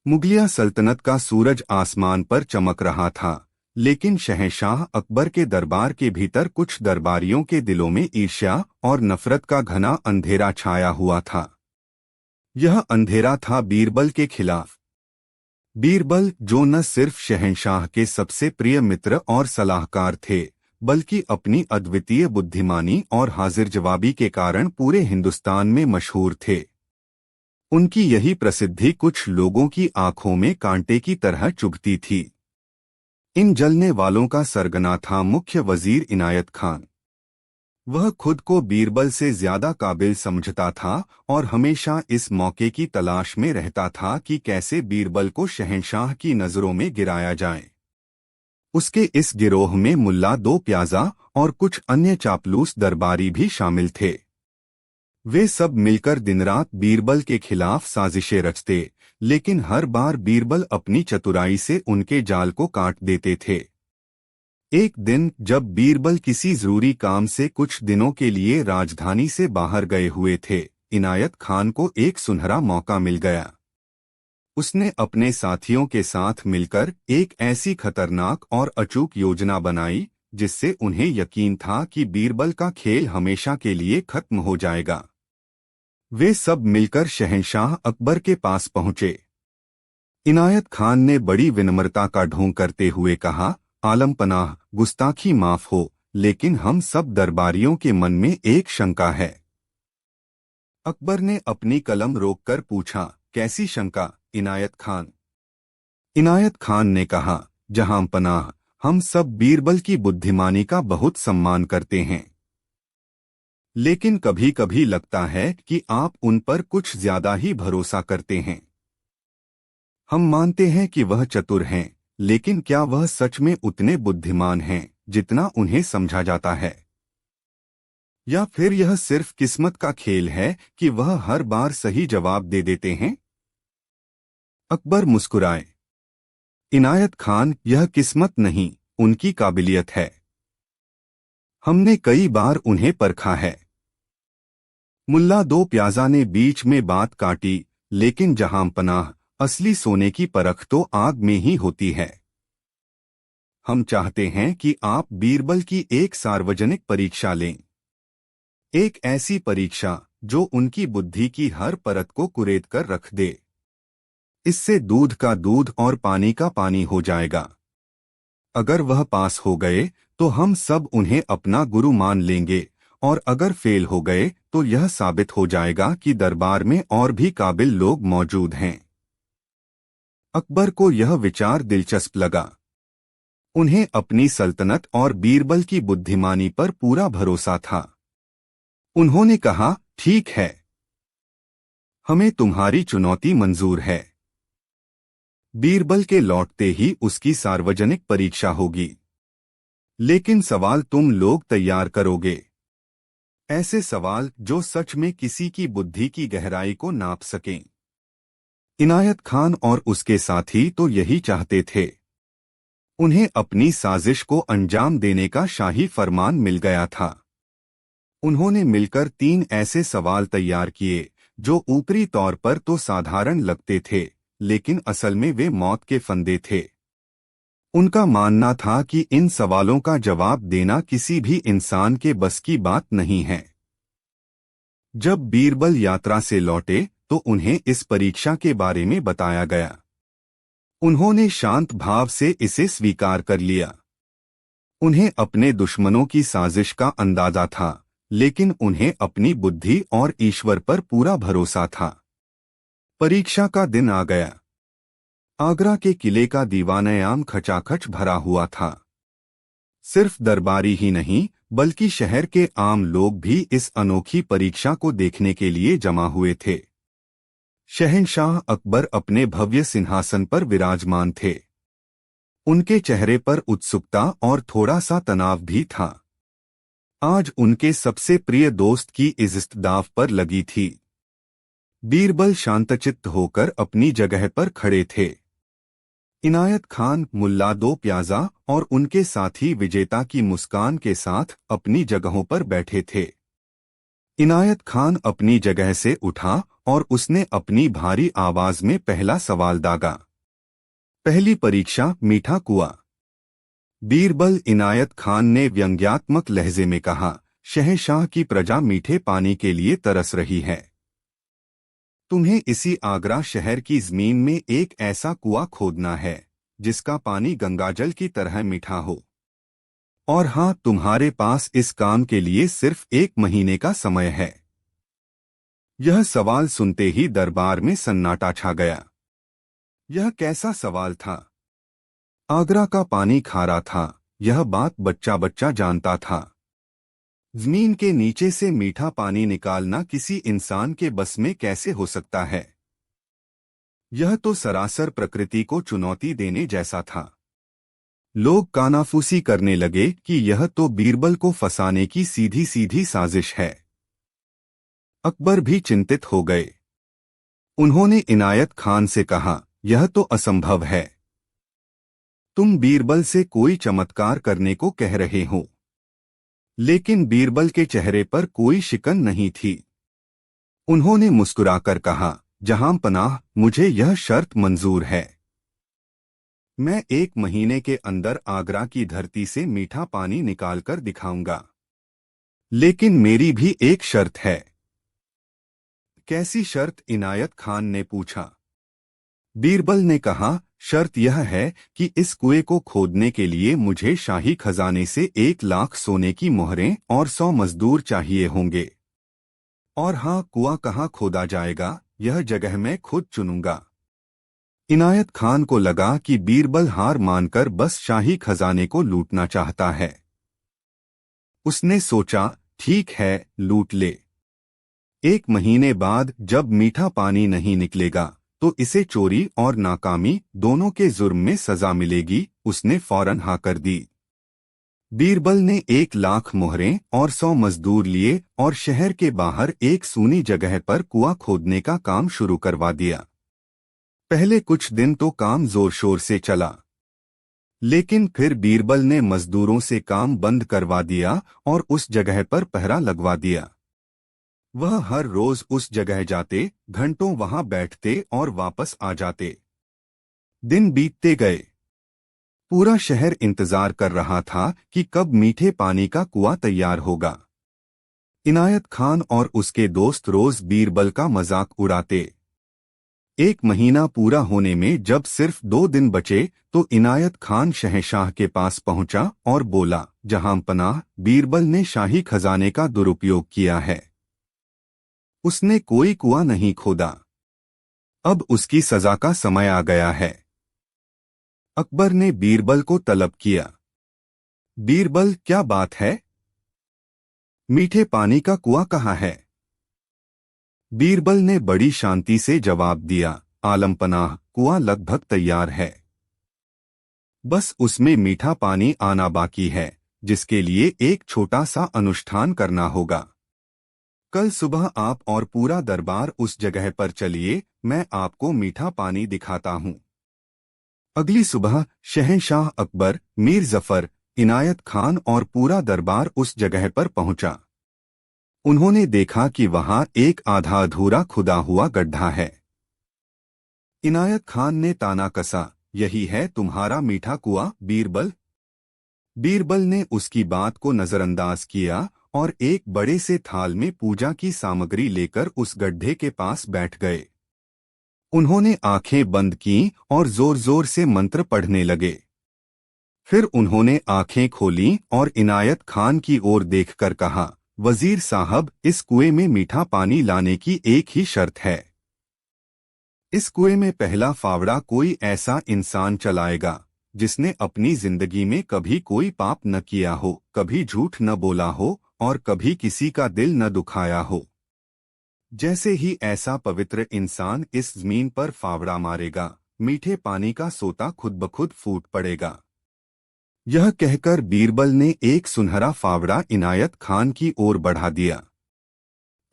मुगलिया सल्तनत का सूरज आसमान पर चमक रहा था, लेकिन शहंशाह अकबर के दरबार के भीतर कुछ दरबारियों के दिलों में ईर्ष्या और नफरत का घना अंधेरा छाया हुआ था। यह अंधेरा था बीरबल के खिलाफ। बीरबल, जो न सिर्फ शहंशाह के सबसे प्रिय मित्र और सलाहकार थे, बल्कि अपनी अद्वितीय बुद्धिमानी और हाजिर जवाबी के कारण पूरे हिंदुस्तान में मशहूर थे। उनकी यही प्रसिद्धि कुछ लोगों की आंखों में कांटे की तरह चुभती थी। इन जलने वालों का सरगना था मुख्य वजीर इनायत खान। वह खुद को बीरबल से ज्यादा काबिल समझता था और हमेशा इस मौके की तलाश में रहता था कि कैसे बीरबल को शहंशाह की नजरों में गिराया जाए। उसके इस गिरोह में मुल्ला दो प्याजा और कुछ अन्य चापलूस दरबारी भी शामिल थे। वे सब मिलकर दिनरात बीरबल के खिलाफ साजिशें रचते, लेकिन हर बार बीरबल अपनी चतुराई से उनके जाल को काट देते थे। एक दिन जब बीरबल किसी जरूरी काम से कुछ दिनों के लिए राजधानी से बाहर गए हुए थे, इनायत खान को एक सुनहरा मौका मिल गया। उसने अपने साथियों के साथ मिलकर एक ऐसी खतरनाक और अचूक योजना बनाई जिससे उन्हें यकीन था कि बीरबल का खेल हमेशा के लिए खत्म हो जाएगा। वे सब मिलकर शहंशाह अकबर के पास पहुंचे। इनायत खान ने बड़ी विनम्रता का ढोंग करते हुए कहा, आलम पनाह, गुस्ताखी माफ हो, लेकिन हम सब दरबारियों के मन में एक शंका है। अकबर ने अपनी कलम रोककर पूछा, कैसी शंका इनायत खान? इनायत खान ने कहा, जहां पनाह, हम सब बीरबल की बुद्धिमानी का बहुत सम्मान करते हैं, लेकिन कभी कभी लगता है कि आप उन पर कुछ ज्यादा ही भरोसा करते हैं। हम मानते हैं कि वह चतुर हैं, लेकिन क्या वह सच में उतने बुद्धिमान हैं जितना उन्हें समझा जाता है? या फिर यह सिर्फ किस्मत का खेल है कि वह हर बार सही जवाब दे देते हैं? अकबर मुस्कुराए। इनायत खान, यह किस्मत नहीं, उनकी काबिलियत है। हमने कई बार उन्हें परखा है। मुल्ला दो प्याजा ने बीच में बात काटी, लेकिन जहां पनाह, असली सोने की परख तो आग में ही होती है। हम चाहते हैं कि आप बीरबल की एक सार्वजनिक परीक्षा लें, एक ऐसी परीक्षा जो उनकी बुद्धि की हर परत को कुरेद कर रख दे। इससे दूध का दूध और पानी का पानी हो जाएगा। अगर वह पास हो गए तो हम सब उन्हें अपना गुरु मान लेंगे, और अगर फेल हो गए तो यह साबित हो जाएगा कि दरबार में और भी काबिल लोग मौजूद हैं। अकबर को यह विचार दिलचस्प लगा। उन्हें अपनी सल्तनत और बीरबल की बुद्धिमानी पर पूरा भरोसा था। उन्होंने कहा, ठीक है, हमें तुम्हारी चुनौती मंजूर है। बीरबल के लौटते ही उसकी सार्वजनिक परीक्षा होगी, लेकिन सवाल तुम लोग तैयार करोगे, ऐसे सवाल जो सच में किसी की बुद्धि की गहराई को नाप सकें। इनायत खान और उसके साथी तो यही चाहते थे। उन्हें अपनी साजिश को अंजाम देने का शाही फरमान मिल गया था। उन्होंने मिलकर 3 ऐसे सवाल तैयार किए जो ऊपरी तौर पर तो साधारण लगते थे, लेकिन असल में वे मौत के फंदे थे। उनका मानना था कि इन सवालों का जवाब देना किसी भी इंसान के बस की बात नहीं है। जब बीरबल यात्रा से लौटे तो उन्हें इस परीक्षा के बारे में बताया गया। उन्होंने शांत भाव से इसे स्वीकार कर लिया। उन्हें अपने दुश्मनों की साजिश का अंदाजा था, लेकिन उन्हें अपनी बुद्धि और ईश्वर पर पूरा भरोसा था। परीक्षा का दिन आ गया। आगरा के किले का दीवान-ए-आम खचाखच भरा हुआ था। सिर्फ दरबारी ही नहीं, बल्कि शहर के आम लोग भी इस अनोखी परीक्षा को देखने के लिए जमा हुए थे। शहंशाह अकबर अपने भव्य सिंहासन पर विराजमान थे। उनके चेहरे पर उत्सुकता और थोड़ा सा तनाव भी था। आज उनके सबसे प्रिय दोस्त की इज्जत दांव पर लगी थी। बीरबल शांतचित्त होकर अपनी जगह पर खड़े थे। इनायत खान, मुल्ला दो प्याजा और उनके साथी विजेता की मुस्कान के साथ अपनी जगहों पर बैठे थे। इनायत खान अपनी जगह से उठा और उसने अपनी भारी आवाज में पहला सवाल दागा। पहली परीक्षा, मीठा कुआं। बीरबल, इनायत खान ने व्यंग्यात्मक लहजे में कहा, शहंशाह की प्रजा मीठे पानी के लिए तरस रही है। तुम्हें इसी आगरा शहर की जमीन में एक ऐसा कुआं खोदना है जिसका पानी गंगाजल की तरह मीठा हो। और हाँ, तुम्हारे पास इस काम के लिए सिर्फ 1 महीने का समय है। यह सवाल सुनते ही दरबार में सन्नाटा छा गया। यह कैसा सवाल था? आगरा का पानी खारा था, यह बात बच्चा बच्चा जानता था। जमीन के नीचे से मीठा पानी निकालना किसी इंसान के बस में कैसे हो सकता है? यह तो सरासर प्रकृति को चुनौती देने जैसा था। लोग कानाफूसी करने लगे कि यह तो बीरबल को फंसाने की सीधी सीधी साजिश है। अकबर भी चिंतित हो गए। उन्होंने इनायत खान से कहा, यह तो असंभव है। तुम बीरबल से कोई चमत्कार करने को कह रहे हो। लेकिन बीरबल के चेहरे पर कोई शिकन नहीं थी। उन्होंने मुस्कुराकर कहा, जहां पनाह, मुझे यह शर्त मंजूर है। मैं 1 महीने के अंदर आगरा की धरती से मीठा पानी निकालकर दिखाऊंगा। लेकिन मेरी भी एक शर्त है। कैसी शर्त? इनायत खान ने पूछा। बीरबल ने कहा, शर्त यह है कि इस कुएं को खोदने के लिए मुझे शाही खजाने से 1 लाख सोने की मोहरें और 100 मजदूर चाहिए होंगे। और हाँ, कुआं कहाँ खोदा जाएगा, यह जगह मैं खुद चुनूंगा। इनायत खान को लगा कि बीरबल हार मानकर बस शाही खजाने को लूटना चाहता है। उसने सोचा, ठीक है, लूट ले। 1 महीने बाद जब मीठा पानी नहीं निकलेगा तो इसे चोरी और नाकामी दोनों के जुर्म में सजा मिलेगी। उसने फौरन हाँ कर दी। बीरबल ने 1 लाख मोहरें और 100 मजदूर लिए और शहर के बाहर एक सूनी जगह पर कुआं खोदने का काम शुरू करवा दिया। पहले कुछ दिन तो काम जोर शोर से चला, लेकिन फिर बीरबल ने मजदूरों से काम बंद करवा दिया और उस जगह पर पहरा लगवा दिया। वह हर रोज उस जगह जाते, घंटों वहां बैठते और वापस आ जाते। दिन बीतते गए। पूरा शहर इंतजार कर रहा था कि कब मीठे पानी का कुआं तैयार होगा। इनायत खान और उसके दोस्त रोज बीरबल का मजाक उड़ाते। 1 महीना पूरा होने में जब सिर्फ 2 दिन बचे तो इनायत खान शहंशाह के पास पहुंचा और बोला, जहां पनाह, बीरबल ने शाही खजाने का दुरुपयोग किया है। उसने कोई कुआं नहीं खोदा। अब उसकी सजा का समय आ गया है। अकबर ने बीरबल को तलब किया। बीरबल, क्या बात है? मीठे पानी का कुआं कहाँ है? बीरबल ने बड़ी शांति से जवाब दिया, आलम पनाह, कुआं लगभग तैयार है। बस उसमें मीठा पानी आना बाकी है, जिसके लिए एक छोटा सा अनुष्ठान करना होगा। कल सुबह आप और पूरा दरबार उस जगह पर चलिए, मैं आपको मीठा पानी दिखाता हूँ। अगली सुबह शहंशाह अकबर, मीर जफर, इनायत खान और पूरा दरबार उस जगह पर पहुंचा। उन्होंने देखा कि वहां एक आधा अधूरा खुदा हुआ गड्ढा है। इनायत खान ने ताना कसा, यही है तुम्हारा मीठा कुआं, बीरबल? बीरबल ने उसकी बात को नजरअंदाज किया और एक बड़े से थाल में पूजा की सामग्री लेकर उस गड्ढे के पास बैठ गए। उन्होंने आंखें बंद की और जोर जोर से मंत्र पढ़ने लगे। फिर उन्होंने आंखें खोलीं और इनायत खान की ओर देखकर कहा, वजीर साहब, इस कुएं में मीठा पानी लाने की एक ही शर्त है। इस कुएं में पहला फावड़ा कोई ऐसा इंसान चलाएगा जिसने अपनी जिंदगी में कभी कोई पाप न किया हो, कभी झूठ न बोला हो और कभी किसी का दिल न दुखाया हो। जैसे ही ऐसा पवित्र इंसान इस जमीन पर फावड़ा मारेगा, मीठे पानी का सोता खुद ब खुद फूट पड़ेगा। यह कहकर बीरबल ने एक सुनहरा फावड़ा इनायत खान की ओर बढ़ा दिया।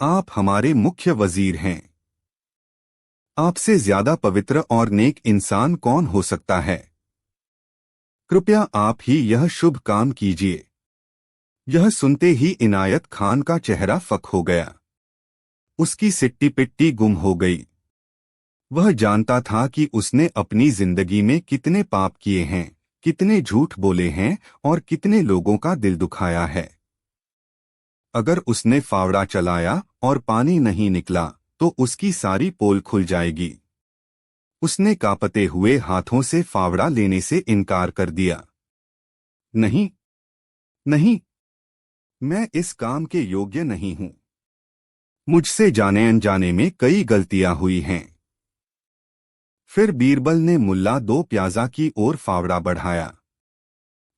आप हमारे मुख्य वजीर हैं। आपसे ज्यादा पवित्र और नेक इंसान कौन हो सकता है? कृपया आप ही यह शुभ काम कीजिए। यह सुनते ही इनायत खान का चेहरा फक हो गया। उसकी सिट्टी पिट्टी गुम हो गई। वह जानता था कि उसने अपनी जिंदगी में कितने पाप किए हैं, कितने झूठ बोले हैं और कितने लोगों का दिल दुखाया है। अगर उसने फावड़ा चलाया और पानी नहीं निकला तो उसकी सारी पोल खुल जाएगी। उसने कांपते हुए हाथों से फावड़ा लेने से इनकार कर दिया। नहीं, नहीं, मैं इस काम के योग्य नहीं हूं। मुझसे जाने अनजाने में कई गलतियां हुई हैं। फिर बीरबल ने मुल्ला दो प्याजा की ओर फावड़ा बढ़ाया।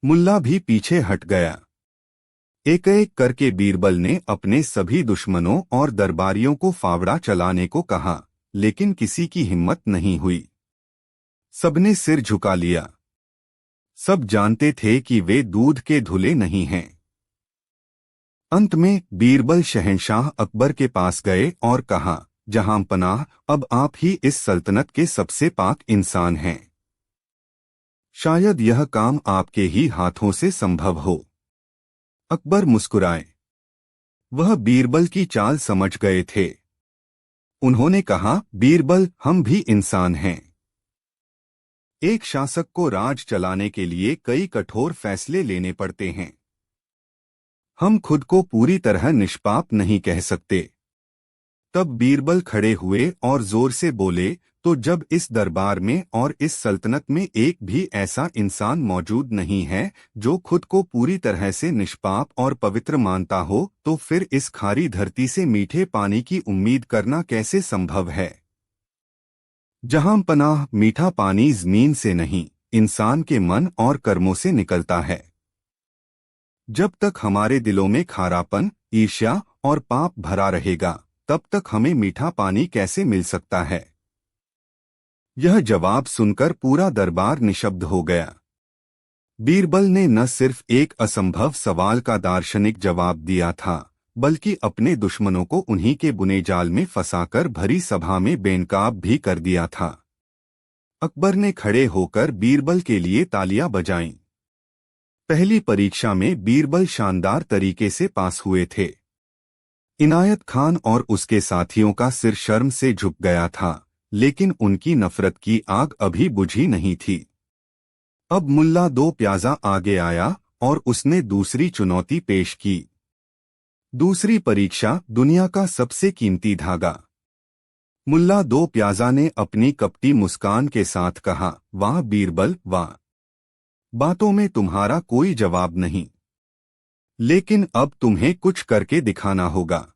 मुल्ला भी पीछे हट गया। एक एक करके बीरबल ने अपने सभी दुश्मनों और दरबारियों को फावड़ा चलाने को कहा, लेकिन किसी की हिम्मत नहीं हुई। सबने सिर झुका लिया। सब जानते थे कि वे दूध के धुले नहीं हैं। अंत में बीरबल शहंशाह अकबर के पास गए और कहा, जहां पनाह, अब आप ही इस सल्तनत के सबसे पाक इंसान हैं। शायद यह काम आपके ही हाथों से संभव हो। अकबर मुस्कुराए। वह बीरबल की चाल समझ गए थे। उन्होंने कहा, बीरबल, हम भी इंसान हैं। एक शासक को राज चलाने के लिए कई कठोर फैसले लेने पड़ते हैं। हम खुद को पूरी तरह निष्पाप नहीं कह सकते। तब बीरबल खड़े हुए और जोर से बोले, तो जब इस दरबार में और इस सल्तनत में एक भी ऐसा इंसान मौजूद नहीं है जो खुद को पूरी तरह से निष्पाप और पवित्र मानता हो, तो फिर इस खारी धरती से मीठे पानी की उम्मीद करना कैसे संभव है? जहां पनाह, मीठा पानी जमीन से नहीं, इंसान के मन और कर्मों से निकलता है। जब तक हमारे दिलों में खारापन, ईर्ष्या और पाप भरा रहेगा, तब तक हमें मीठा पानी कैसे मिल सकता है? यह जवाब सुनकर पूरा दरबार निशब्द हो गया। बीरबल ने न सिर्फ एक असंभव सवाल का दार्शनिक जवाब दिया था, बल्कि अपने दुश्मनों को उन्हीं के बुने जाल में फंसाकर भरी सभा में बेनकाब भी कर दिया था। अकबर ने खड़े होकर बीरबल के लिए तालियां बजाईं। पहली परीक्षा में बीरबल शानदार तरीके से पास हुए थे। इनायत खान और उसके साथियों का सिर शर्म से झुक गया था, लेकिन उनकी नफरत की आग अभी बुझी नहीं थी। अब मुल्ला दो प्याजा आगे आया और उसने दूसरी चुनौती पेश की। दूसरी परीक्षा, दुनिया का सबसे कीमती धागा। मुल्ला दो प्याजा ने अपनी कपटी मुस्कान के साथ कहा, वाह बीरबल, वाह। बातों में तुम्हारा कोई जवाब नहीं, लेकिन अब तुम्हें कुछ करके दिखाना होगा।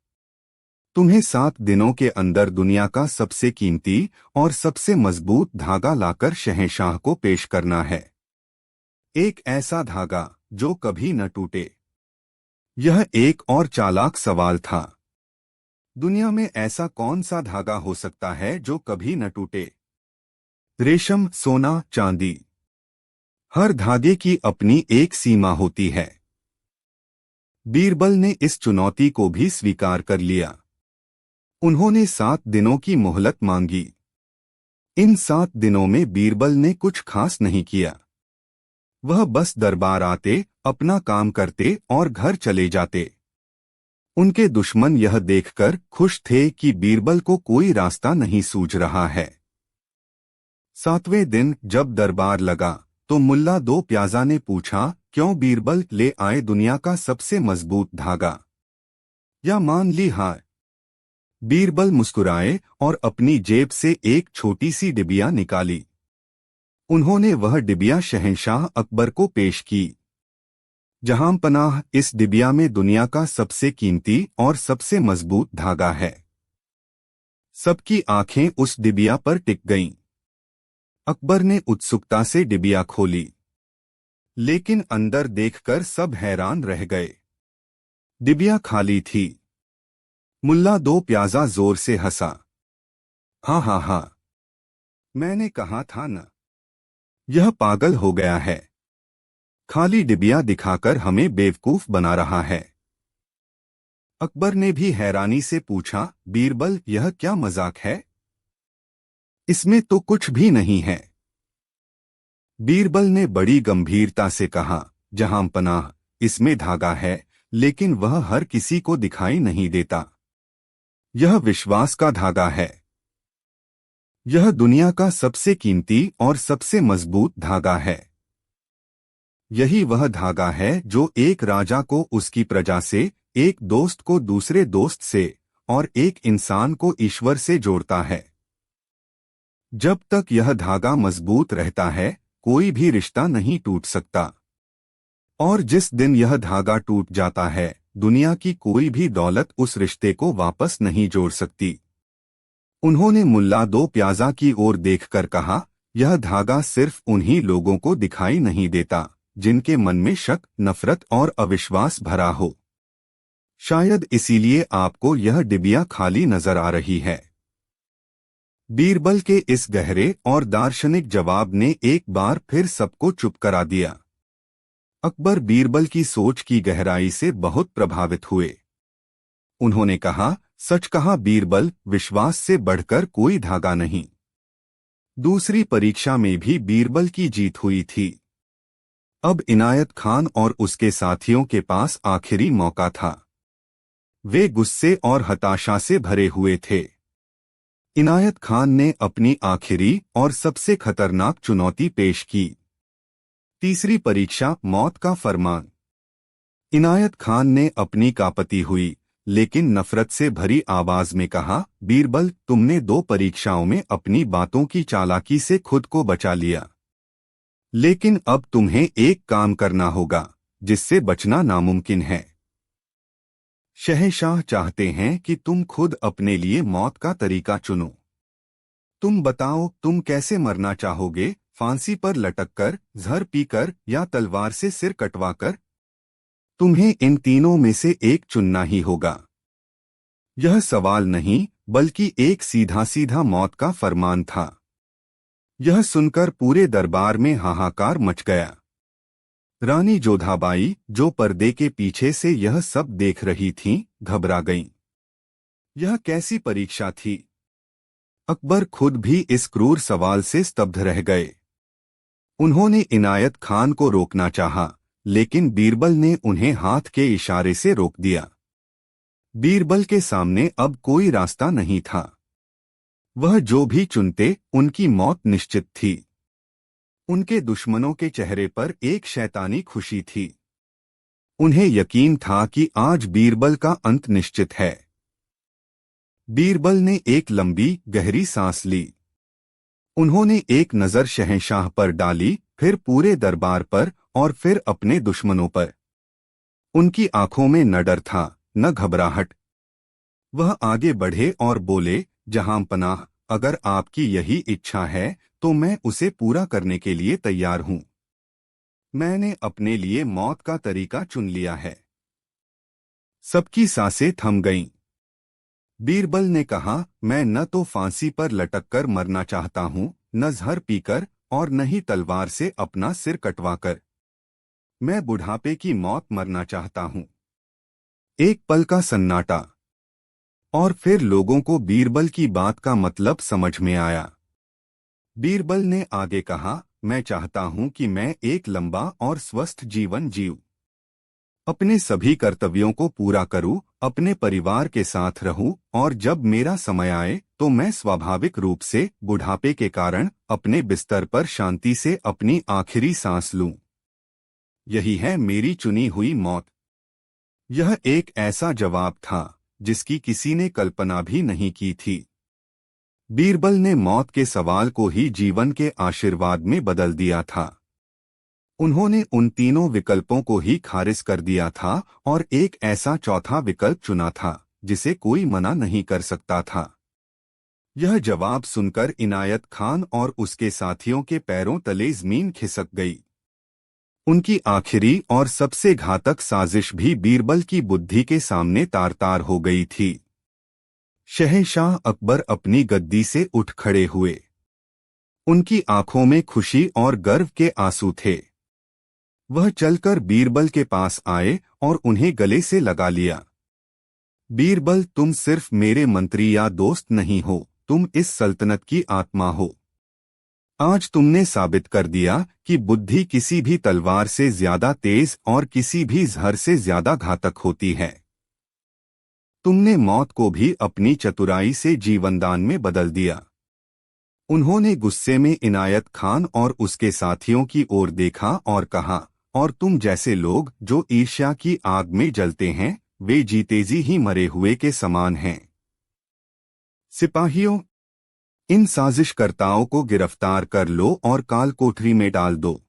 तुम्हें 7 दिनों के अंदर दुनिया का सबसे कीमती और सबसे मजबूत धागा लाकर शहंशाह को पेश करना है। एक ऐसा धागा जो कभी न टूटे। यह एक और चालाक सवाल था। दुनिया में ऐसा कौन सा धागा हो सकता है जो कभी न टूटे? रेशम, सोना, चांदी, हर धागे की अपनी एक सीमा होती है। बीरबल ने इस चुनौती को भी स्वीकार कर लिया। उन्होंने 7 दिनों की मोहलत मांगी। इन 7 दिनों में बीरबल ने कुछ खास नहीं किया। वह बस दरबार आते, अपना काम करते और घर चले जाते। उनके दुश्मन यह देखकर खुश थे कि बीरबल को कोई रास्ता नहीं सूझ रहा है। 7वें दिन जब दरबार लगा तो मुल्ला दो प्याजा ने पूछा, क्यों बीरबल, ले आए दुनिया का सबसे मजबूत धागा या मान ली हार? बीरबल मुस्कुराए और अपनी जेब से एक छोटी सी डिबिया निकाली। उन्होंने वह डिबिया शहंशाह अकबर को पेश की। जहां पनाह, इस डिबिया में दुनिया का सबसे कीमती और सबसे मजबूत धागा है। सबकी आंखें उस डिबिया पर टिक गईं। अकबर ने उत्सुकता से डिबिया खोली, लेकिन अंदर देखकर सब हैरान रह गए। डिबिया खाली थी। मुल्ला दो प्याजा जोर से हंसा। हाँ हाँ हाँ, मैंने कहा था न, यह पागल हो गया है। खाली डिबिया दिखाकर हमें बेवकूफ बना रहा है। अकबर ने भी हैरानी से पूछा, बीरबल, यह क्या मजाक है? इसमें तो कुछ भी नहीं है। बीरबल ने बड़ी गंभीरता से कहा, जहां पनाह, इसमें धागा है, लेकिन वह हर किसी को दिखाई नहीं देता। यह विश्वास का धागा है। यह दुनिया का सबसे कीमती और सबसे मजबूत धागा है। यही वह धागा है जो एक राजा को उसकी प्रजा से, एक दोस्त को दूसरे दोस्त से और एक इंसान को ईश्वर से जोड़ता है। जब तक यह धागा मजबूत रहता है, कोई भी रिश्ता नहीं टूट सकता। और जिस दिन यह धागा टूट जाता है, दुनिया की कोई भी दौलत उस रिश्ते को वापस नहीं जोड़ सकती। उन्होंने मुल्ला दो प्याजा की ओर देखकर कहा, यह धागा सिर्फ उन्हीं लोगों को दिखाई नहीं देता जिनके मन में शक, नफरत और अविश्वास भरा हो। शायद इसीलिए आपको यह डिबिया खाली नजर आ रही है। बीरबल के इस गहरे और दार्शनिक जवाब ने एक बार फिर सबको चुप करा दिया। अकबर बीरबल की सोच की गहराई से बहुत प्रभावित हुए। उन्होंने कहा, सच कहा बीरबल, विश्वास से बढ़कर कोई धागा नहीं। दूसरी परीक्षा में भी बीरबल की जीत हुई थी। अब इनायत खान और उसके साथियों के पास आखिरी मौका था। वे गुस्से और हताशा से भरे हुए थे। इनायत खान ने अपनी आखिरी और सबसे खतरनाक चुनौती पेश की। तीसरी परीक्षा, मौत का फरमान। इनायत खान ने अपनी कापती हुई लेकिन नफरत से भरी आवाज में कहा, बीरबल, तुमने 2 परीक्षाओं में अपनी बातों की चालाकी से खुद को बचा लिया, लेकिन अब तुम्हें एक काम करना होगा जिससे बचना नामुमकिन है। शहंशाह चाहते हैं कि तुम खुद अपने लिए मौत का तरीका चुनो। तुम बताओ, तुम कैसे मरना चाहोगे? फांसी पर लटककर, जहर पीकर या तलवार से सिर कटवाकर? तुम्हें इन तीनों में से एक चुनना ही होगा। यह सवाल नहीं, बल्कि एक सीधा सीधा मौत का फरमान था। यह सुनकर पूरे दरबार में हाहाकार मच गया। रानी जोधाबाई, जो पर्दे के पीछे से यह सब देख रही थीं, घबरा गईं। यह कैसी परीक्षा थी? अकबर खुद भी इस क्रूर सवाल से स्तब्ध रह गए। उन्होंने इनायत खान को रोकना चाहा, लेकिन बीरबल ने उन्हें हाथ के इशारे से रोक दिया। बीरबल के सामने अब कोई रास्ता नहीं था। वह जो भी चुनते, उनकी मौत निश्चित थी। उनके दुश्मनों के चेहरे पर एक शैतानी खुशी थी। उन्हें यकीन था कि आज बीरबल का अंत निश्चित है। बीरबल ने एक लंबी, गहरी सांस ली। उन्होंने एक नजर शहंशाह पर डाली, फिर पूरे दरबार पर और फिर अपने दुश्मनों पर। उनकी आंखों में न डर था, न घबराहट। वह आगे बढ़े और बोले, जहांपनाह, अगर आपकी यही इच्छा है तो मैं उसे पूरा करने के लिए तैयार हूं। मैंने अपने लिए मौत का तरीका चुन लिया है। सबकी सांसें थम गईं। बीरबल ने कहा, मैं न तो फांसी पर लटककर मरना चाहता हूं, न जहर पीकर और न ही तलवार से अपना सिर कटवाकर। मैं बुढ़ापे की मौत मरना चाहता हूं। एक पल का सन्नाटा, और फिर लोगों को बीरबल की बात का मतलब समझ में आया। बीरबल ने आगे कहा, मैं चाहता हूं कि मैं एक लंबा और स्वस्थ जीवन जीऊं। अपने सभी कर्तव्यों को पूरा करूं, अपने परिवार के साथ रहूं और जब मेरा समय आए तो मैं स्वाभाविक रूप से बुढ़ापे के कारण अपने बिस्तर पर शांति से अपनी आखिरी सांस लूं। यही है मेरी चुनी हुई मौत। यह एक ऐसा जवाब था जिसकी किसी ने कल्पना भी नहीं की थी। बीरबल ने मौत के सवाल को ही जीवन के आशीर्वाद में बदल दिया था। उन्होंने उन तीनों विकल्पों को ही खारिज कर दिया था और एक ऐसा चौथा विकल्प चुना था जिसे कोई मना नहीं कर सकता था। यह जवाब सुनकर इनायत खान और उसके साथियों के पैरों तले जमीन खिसक गई। उनकी आखिरी और सबसे घातक साजिश भी बीरबल की बुद्धि के सामने तार-तार हो गई थी। शहंशाह अकबर अपनी गद्दी से उठ खड़े हुए। उनकी आंखों में खुशी और गर्व के आंसू थे। वह चलकर बीरबल के पास आए और उन्हें गले से लगा लिया। बीरबल, तुम सिर्फ मेरे मंत्री या दोस्त नहीं हो, तुम इस सल्तनत की आत्मा हो। आज तुमने साबित कर दिया कि बुद्धि किसी भी तलवार से ज्यादा तेज और किसी भी जहर से ज्यादा घातक होती है। तुमने मौत को भी अपनी चतुराई से जीवनदान में बदल दिया। उन्होंने गुस्से में इनायत खान और उसके साथियों की ओर देखा और कहा, और तुम जैसे लोग जो ईर्ष्या की आग में जलते हैं, वे जीते जी ही मरे हुए के समान हैं। सिपाहियों, इन साजिशकर्ताओं को गिरफ्तार कर लो और काल कोठरी में डाल दो।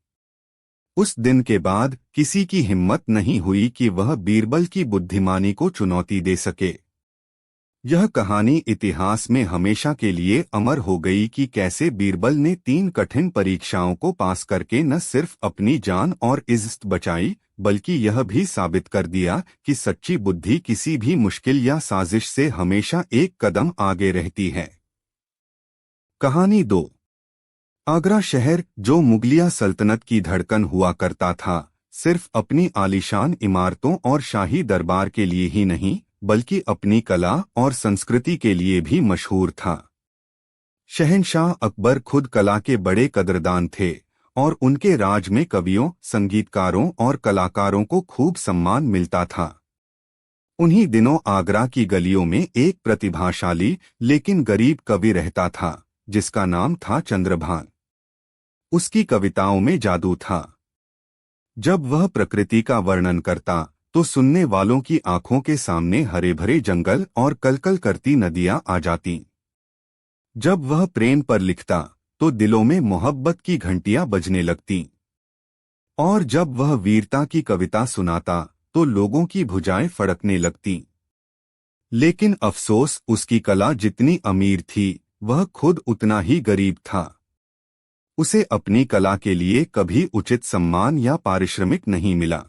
उस दिन के बाद किसी की हिम्मत नहीं हुई कि वह बीरबल की बुद्धिमानी को चुनौती दे सके। यह कहानी इतिहास में हमेशा के लिए अमर हो गई कि कैसे बीरबल ने 3 कठिन परीक्षाओं को पास करके न सिर्फ अपनी जान और इज्जत बचाई, बल्कि यह भी साबित कर दिया कि सच्ची बुद्धि किसी भी मुश्किल या साजिश से हमेशा एक कदम आगे रहती है। कहानी 2। आगरा शहर, जो मुगलिया सल्तनत की धड़कन हुआ करता था, सिर्फ अपनी आलीशान इमारतों और शाही दरबार के लिए ही नहीं, बल्कि अपनी कला और संस्कृति के लिए भी मशहूर था। शहंशाह अकबर खुद कला के बड़े कदरदान थे और उनके राज में कवियों, संगीतकारों और कलाकारों को खूब सम्मान मिलता था। उन्हीं दिनों आगरा की गलियों में एक प्रतिभाशाली लेकिन गरीब कवि रहता था, जिसका नाम था चंद्रभान। उसकी कविताओं में जादू था। जब वह प्रकृति का वर्णन करता तो सुनने वालों की आंखों के सामने हरे भरे जंगल और कलकल करती नदियां आ जातीं। जब वह प्रेम पर लिखता तो दिलों में मोहब्बत की घंटियां बजने लगतीं। और जब वह वीरता की कविता सुनाता तो लोगों की भुजाएं फड़कने लगतीं। लेकिन अफसोस, उसकी कला जितनी अमीर थी, वह खुद उतना ही गरीब था। उसे अपनी कला के लिए कभी उचित सम्मान या पारिश्रमिक नहीं मिला।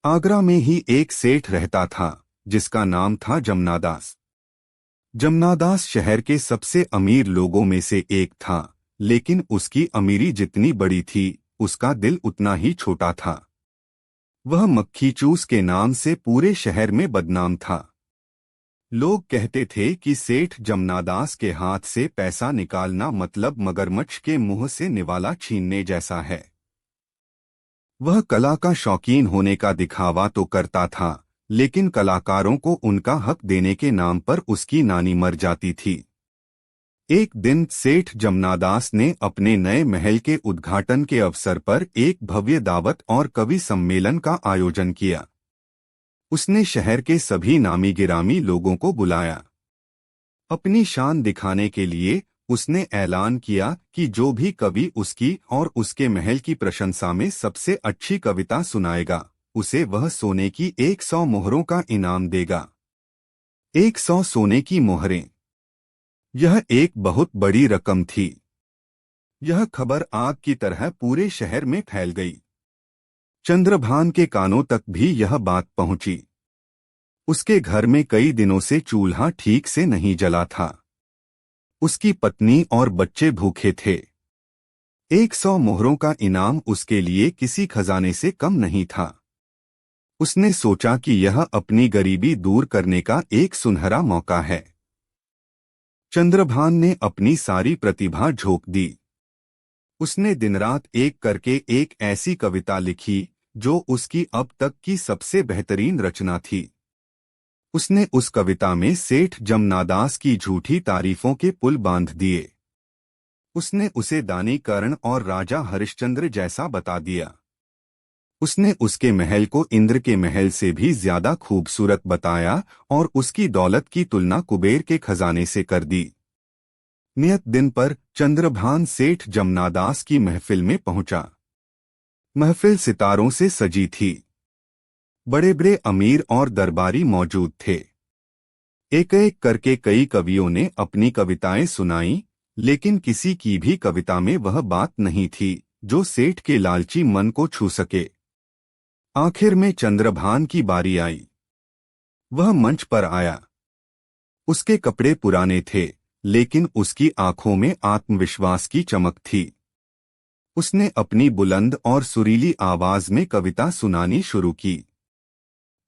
आगरा में ही एक सेठ रहता था, जिसका नाम था जमनादास। जमनादास शहर के सबसे अमीर लोगों में से एक था, लेकिन उसकी अमीरी जितनी बड़ी थी, उसका दिल उतना ही छोटा था। वह मक्खी चूस के नाम से पूरे शहर में बदनाम था। लोग कहते थे कि सेठ जमनादास के हाथ से पैसा निकालना मतलब मगरमच्छ के मुंह से निवाला छीनने जैसा है। वह कला का शौकीन होने का दिखावा तो करता था, लेकिन कलाकारों को उनका हक देने के नाम पर उसकी नानी मर जाती थी। एक दिन सेठ जमनादास ने अपने नए महल के उद्घाटन के अवसर पर एक भव्य दावत और कवि सम्मेलन का आयोजन किया। उसने शहर के सभी नामी गिरामी लोगों को बुलाया। अपनी शान दिखाने के लिए उसने ऐलान किया कि जो भी कवि उसकी और उसके महल की प्रशंसा में सबसे अच्छी कविता सुनाएगा, उसे वह सोने की 100 मोहरों का इनाम देगा। 100 सोने की मोहरें, यह एक बहुत बड़ी रकम थी। यह खबर आग की तरह पूरे शहर में फैल गई। चंद्रभान के कानों तक भी यह बात पहुंची। उसके घर में कई दिनों से चूल्हा ठीक से नहीं जला था। उसकी पत्नी और बच्चे भूखे थे। 100 मोहरों का इनाम उसके लिए किसी खजाने से कम नहीं था। उसने सोचा कि यह अपनी गरीबी दूर करने का एक सुनहरा मौका है। चंद्रभान ने अपनी सारी प्रतिभा झोंक दी। उसने दिनरात एक करके एक ऐसी कविता लिखी जो उसकी अब तक की सबसे बेहतरीन रचना थी। उसने उस कविता में सेठ जमनादास की झूठी तारीफों के पुल बांध दिए। उसने उसे दानी कर्ण और राजा हरिश्चंद्र जैसा बता दिया। उसने उसके महल को इंद्र के महल से भी ज्यादा खूबसूरत बताया और उसकी दौलत की तुलना कुबेर के खजाने से कर दी। नियत दिन पर चंद्रभान सेठ जमनादास की महफिल में पहुंचा। महफिल सितारों से सजी थी। बड़े बड़े अमीर और दरबारी मौजूद थे। एक एक करके कई कवियों ने अपनी कविताएं सुनाई, लेकिन किसी की भी कविता में वह बात नहीं थी जो सेठ के लालची मन को छू सके। आखिर में चंद्रभान की बारी आई। वह मंच पर आया। उसके कपड़े पुराने थे, लेकिन उसकी आंखों में आत्मविश्वास की चमक थी। उसने अपनी बुलंद और सुरीली आवाज में कविता सुनानी शुरू की।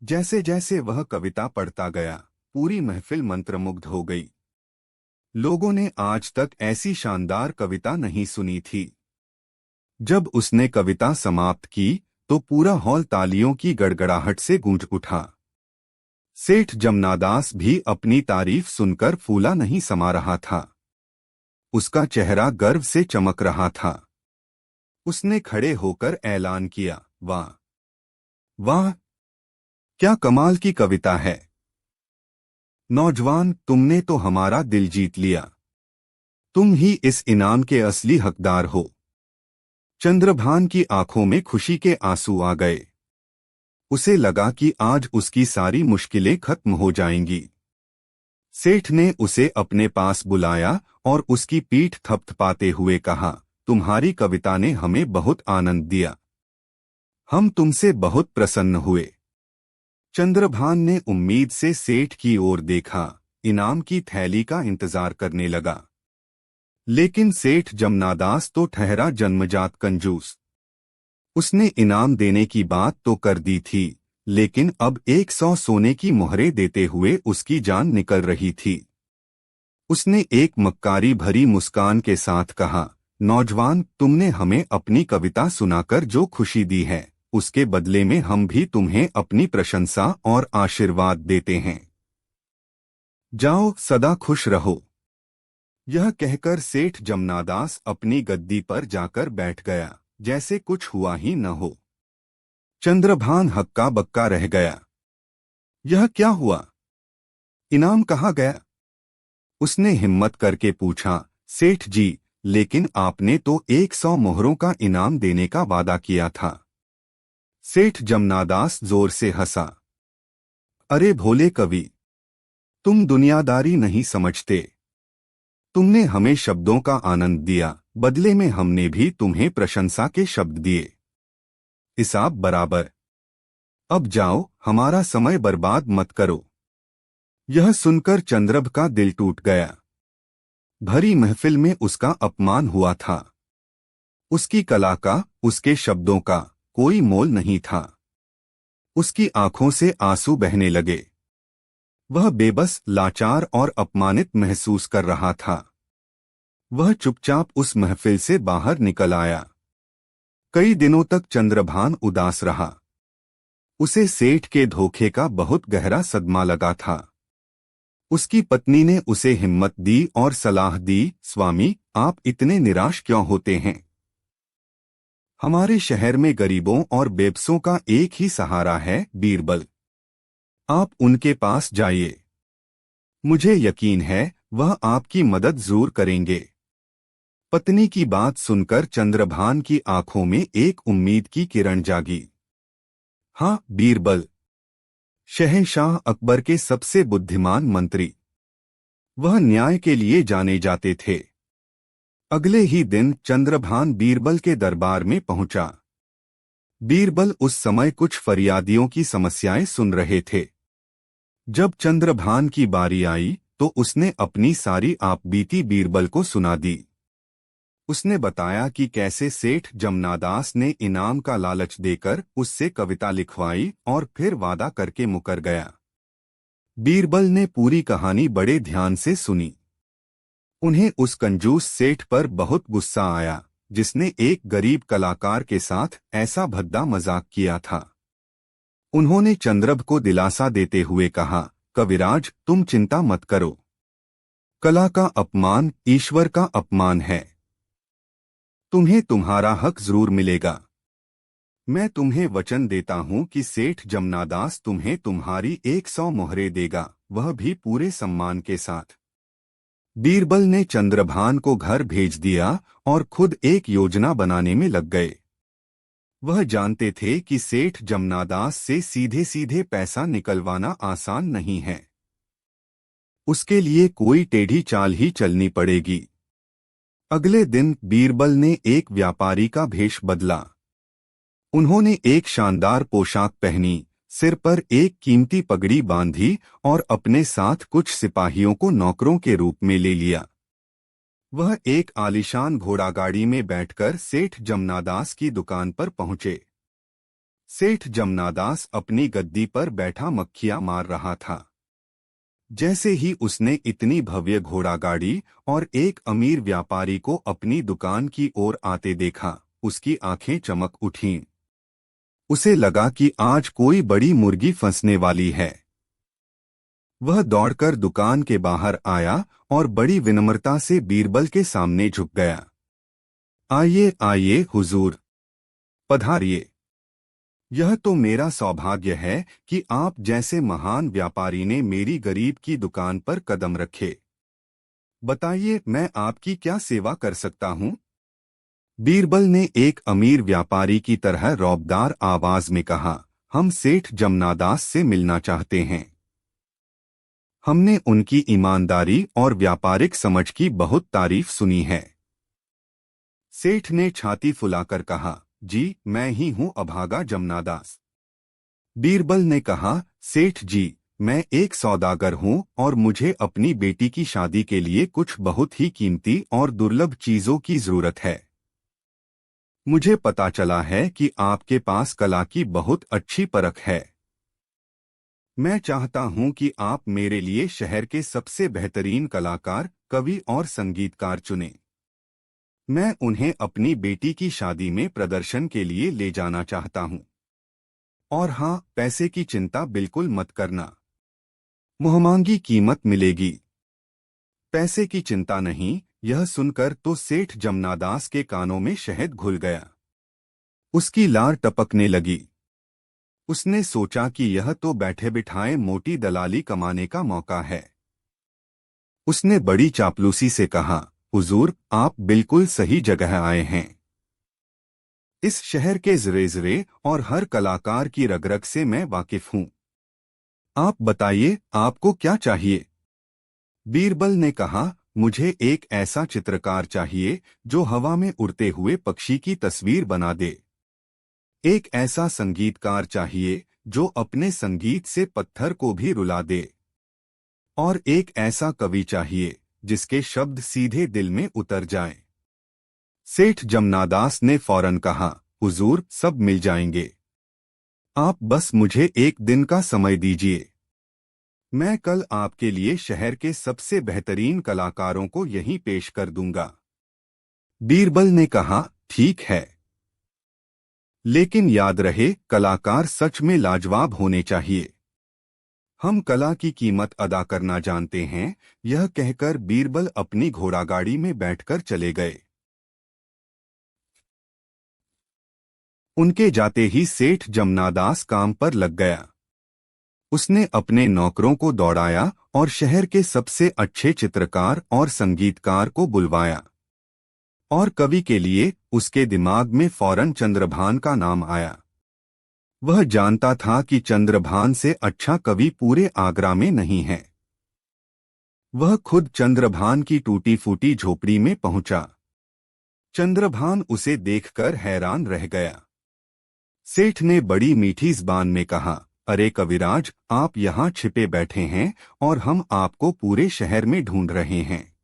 जैसे जैसे वह कविता पढ़ता गया, पूरी महफिल मंत्रमुग्ध हो गई। लोगों ने आज तक ऐसी शानदार कविता नहीं सुनी थी। जब उसने कविता समाप्त की तो पूरा हॉल तालियों की गड़गड़ाहट से गूंज उठा। सेठ जमनादास भी अपनी तारीफ सुनकर फूला नहीं समा रहा था। उसका चेहरा गर्व से चमक रहा था। उसने खड़े होकर ऐलान किया, वाह वाह, क्या कमाल की कविता है। नौजवान, तुमने तो हमारा दिल जीत लिया। तुम ही इस इनाम के असली हकदार हो। चंद्रभान की आंखों में खुशी के आंसू आ गए। उसे लगा कि आज उसकी सारी मुश्किलें खत्म हो जाएंगी। सेठ ने उसे अपने पास बुलाया और उसकी पीठ थपथपाते हुए कहा, तुम्हारी कविता ने हमें बहुत आनंद दिया। हम तुमसे बहुत प्रसन्न हुए। चंद्रभान ने उम्मीद से सेठ की ओर देखा, इनाम की थैली का इंतजार करने लगा। लेकिन सेठ जमनादास तो ठहरा जन्मजात कंजूस। उसने इनाम देने की बात तो कर दी थी, लेकिन अब 100 सोने की मोहरें देते हुए उसकी जान निकल रही थी। उसने एक मक्कारी भरी मुस्कान के साथ कहा, नौजवान, तुमने हमें अपनी कविता सुनाकर जो खुशी दी है, उसके बदले में हम भी तुम्हें अपनी प्रशंसा और आशीर्वाद देते हैं। जाओ, सदा खुश रहो। यह कहकर सेठ जमनादास अपनी गद्दी पर जाकर बैठ गया, जैसे कुछ हुआ ही न हो। चंद्रभान हक्का बक्का रह गया। यह क्या हुआ? इनाम कहाँ गया? उसने हिम्मत करके पूछा, सेठ जी, लेकिन आपने तो 100 मोहरों का इनाम देने का वादा किया था। सेठ जमनादास जोर से हंसा। अरे भोले कवि, तुम दुनियादारी नहीं समझते। तुमने हमें शब्दों का आनंद दिया, बदले में हमने भी तुम्हें प्रशंसा के शब्द दिए। हिसाब बराबर। अब जाओ, हमारा समय बर्बाद मत करो। यह सुनकर चंद्रभ का दिल टूट गया। भरी महफिल में उसका अपमान हुआ था। उसकी कला का, उसके शब्दों का कोई मोल नहीं था। उसकी आंखों से आंसू बहने लगे। वह बेबस, लाचार और अपमानित महसूस कर रहा था। वह चुपचाप उस महफिल से बाहर निकल आया। कई दिनों तक चंद्रभान उदास रहा। उसे सेठ के धोखे का बहुत गहरा सदमा लगा था। उसकी पत्नी ने उसे हिम्मत दी और सलाह दी, स्वामी, आप इतने निराश क्यों होते हैं? हमारे शहर में गरीबों और बेबसों का एक ही सहारा है, बीरबल। आप उनके पास जाइए। मुझे यकीन है वह आपकी मदद जरूर करेंगे। पत्नी की बात सुनकर चंद्रभान की आंखों में एक उम्मीद की किरण जागी। हाँ, बीरबल, शहंशाह अकबर के सबसे बुद्धिमान मंत्री। वह न्याय के लिए जाने जाते थे। अगले ही दिन चंद्रभान बीरबल के दरबार में पहुंचा। बीरबल उस समय कुछ फरियादियों की समस्याएं सुन रहे थे। जब चंद्रभान की बारी आई तो उसने अपनी सारी आपबीती बीरबल को सुना दी। उसने बताया कि कैसे सेठ जमनादास ने इनाम का लालच देकर उससे कविता लिखवाई और फिर वादा करके मुकर गया। बीरबल ने पूरी कहानी बड़े ध्यान से सुनी। उन्हें उस कंजूस सेठ पर बहुत गुस्सा आया, जिसने एक गरीब कलाकार के साथ ऐसा भद्दा मजाक किया था। उन्होंने चंद्रभ को दिलासा देते हुए कहा, कविराज, तुम चिंता मत करो। कला का अपमान ईश्वर का अपमान है। तुम्हें तुम्हारा हक जरूर मिलेगा। मैं तुम्हें वचन देता हूं कि सेठ जमनादास तुम्हें तुम्हारी 100 मोहरें देगा, वह भी पूरे सम्मान के साथ। बीरबल ने चंद्रभान को घर भेज दिया और खुद एक योजना बनाने में लग गए। वह जानते थे कि सेठ जमनादास से सीधे सीधे पैसा निकलवाना आसान नहीं है। उसके लिए कोई टेढ़ी चाल ही चलनी पड़ेगी। अगले दिन बीरबल ने एक व्यापारी का भेष बदला। उन्होंने एक शानदार पोशाक पहनी, सिर पर एक कीमती पगड़ी बांधी और अपने साथ कुछ सिपाहियों को नौकरों के रूप में ले लिया। वह एक आलीशान घोड़ागाड़ी में बैठकर सेठ जमनादास की दुकान पर पहुंचे। सेठ जमनादास अपनी गद्दी पर बैठा मक्खियां मार रहा था। जैसे ही उसने इतनी भव्य घोड़ागाड़ी और एक अमीर व्यापारी को अपनी दुकान की ओर आते देखा, उसकी आंखें चमक उठीं। उसे लगा कि आज कोई बड़ी मुर्गी फंसने वाली है। वह दौड़कर दुकान के बाहर आया और बड़ी विनम्रता से बीरबल के सामने झुक गया। आइए आइए हुजूर, पधारिए। यह तो मेरा सौभाग्य है कि आप जैसे महान व्यापारी ने मेरी गरीब की दुकान पर कदम रखे। बताइए, मैं आपकी क्या सेवा कर सकता हूँ? बीरबल ने एक अमीर व्यापारी की तरह रौबदार आवाज में कहा, हम सेठ जमनादास से मिलना चाहते हैं। हमने उनकी ईमानदारी और व्यापारिक समझ की बहुत तारीफ सुनी है। सेठ ने छाती फुलाकर कहा, जी मैं ही हूँ अभागा जमनादास। बीरबल ने कहा, सेठ जी, मैं एक सौदागर हूँ और मुझे अपनी बेटी की शादी के लिए कुछ बहुत ही कीमती और दुर्लभ चीजों की जरूरत है। मुझे पता चला है कि आपके पास कला की बहुत अच्छी परख है। मैं चाहता हूं कि आप मेरे लिए शहर के सबसे बेहतरीन कलाकार, कवि और संगीतकार चुनें। मैं उन्हें अपनी बेटी की शादी में प्रदर्शन के लिए ले जाना चाहता हूं। और हाँ, पैसे की चिंता बिल्कुल मत करना। मुहमांगी कीमत मिलेगी। पैसे की चिंता नहीं। यह सुनकर तो सेठ जमनादास के कानों में शहद घुल गया। उसकी लार टपकने लगी। उसने सोचा कि यह तो बैठे बिठाए मोटी दलाली कमाने का मौका है। उसने बड़ी चापलूसी से कहा, हुजूर, आप बिल्कुल सही जगह आए हैं। इस शहर के जरे और हर कलाकार की रग-रग से मैं वाकिफ हूं। आप बताइए, आपको क्या चाहिए? बीरबल ने कहा, मुझे एक ऐसा चित्रकार चाहिए जो हवा में उड़ते हुए पक्षी की तस्वीर बना दे। एक ऐसा संगीतकार चाहिए जो अपने संगीत से पत्थर को भी रुला दे। और एक ऐसा कवि चाहिए जिसके शब्द सीधे दिल में उतर जाएं। सेठ जमनादास ने फौरन कहा, हुजूर, सब मिल जाएंगे। आप बस मुझे एक दिन का समय दीजिए। मैं कल आपके लिए शहर के सबसे बेहतरीन कलाकारों को यहीं पेश कर दूंगा। बीरबल ने कहा, ठीक है। लेकिन याद रहे, कलाकार सच में लाजवाब होने चाहिए। हम कला की कीमत अदा करना जानते हैं। यह कहकर बीरबल अपनी घोड़ागाड़ी में बैठकर चले गए। उनके जाते ही सेठ जमनादास काम पर लग गया। उसने अपने नौकरों को दौड़ाया और शहर के सबसे अच्छे चित्रकार और संगीतकार को बुलवाया। और कवि के लिए उसके दिमाग में फौरन चंद्रभान का नाम आया। वह जानता था कि चंद्रभान से अच्छा कवि पूरे आगरा में नहीं है। वह खुद चंद्रभान की टूटी फूटी झोपड़ी में पहुंचा। चंद्रभान उसे देखकर हैरान रह गया। सेठ ने बड़ी मीठी ज़बान में कहा, अरे कविराज, आप यहाँ छिपे बैठे हैं और हम आपको पूरे शहर में ढूंढ रहे हैं।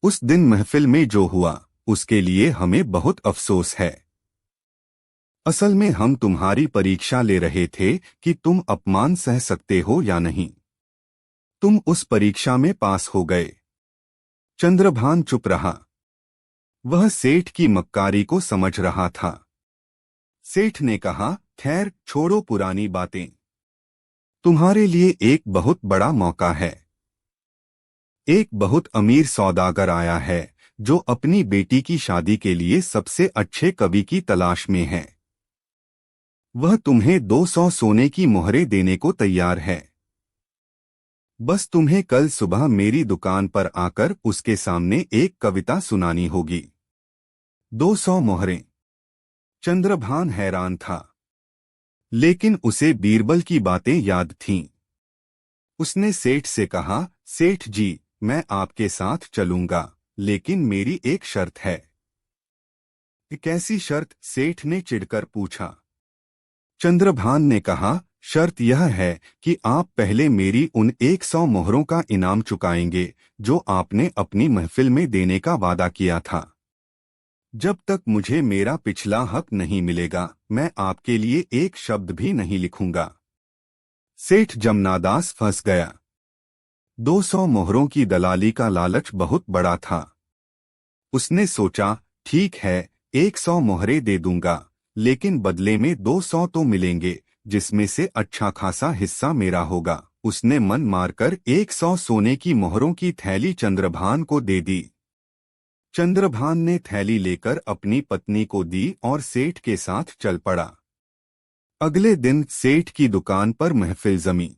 उस दिन महफिल में जो हुआ उसके लिए हमें बहुत अफसोस है। असल में हम तुम्हारी परीक्षा ले रहे थे कि तुम अपमान सह सकते हो या नहीं। तुम उस परीक्षा में पास हो गए। चंद्रभान चुप रहा। वह सेठ की मक्कारी को समझ रहा था। सेठ ने कहा, खैर छोड़ो पुरानी बातें। तुम्हारे लिए एक बहुत बड़ा मौका है। एक बहुत अमीर सौदागर आया है जो अपनी बेटी की शादी के लिए सबसे अच्छे कवि की तलाश में है। वह तुम्हें 200 सोने की मोहरें देने को तैयार है। बस तुम्हें कल सुबह मेरी दुकान पर आकर उसके सामने एक कविता सुनानी होगी। 200 मोहरें। चंद्रभान हैरान था, लेकिन उसे बीरबल की बातें याद थीं। उसने सेठ से कहा, सेठ जी, मैं आपके साथ चलूंगा, लेकिन मेरी एक शर्त है। कैसी शर्त? सेठ ने चिढ़कर पूछा। चंद्रभान ने कहा, शर्त यह है कि आप पहले मेरी उन 100 मोहरों का इनाम चुकाएंगे जो आपने अपनी महफिल में देने का वादा किया था। जब तक मुझे मेरा पिछला हक नहीं मिलेगा, मैं आपके लिए एक शब्द भी नहीं लिखूंगा। सेठ जमनादास फंस गया। 200 मोहरों की दलाली का लालच बहुत बड़ा था। उसने सोचा, ठीक है, 100 मोहरें दे दूंगा, लेकिन बदले में 200 तो मिलेंगे, जिसमें से अच्छा खासा हिस्सा मेरा होगा। उसने मन मारकर 100 सोने की मोहरों की थैली चंद्रभान को दे दी। चंद्रभान ने थैली लेकर अपनी पत्नी को दी और सेठ के साथ चल पड़ा। अगले दिन सेठ की दुकान पर महफिल जमी।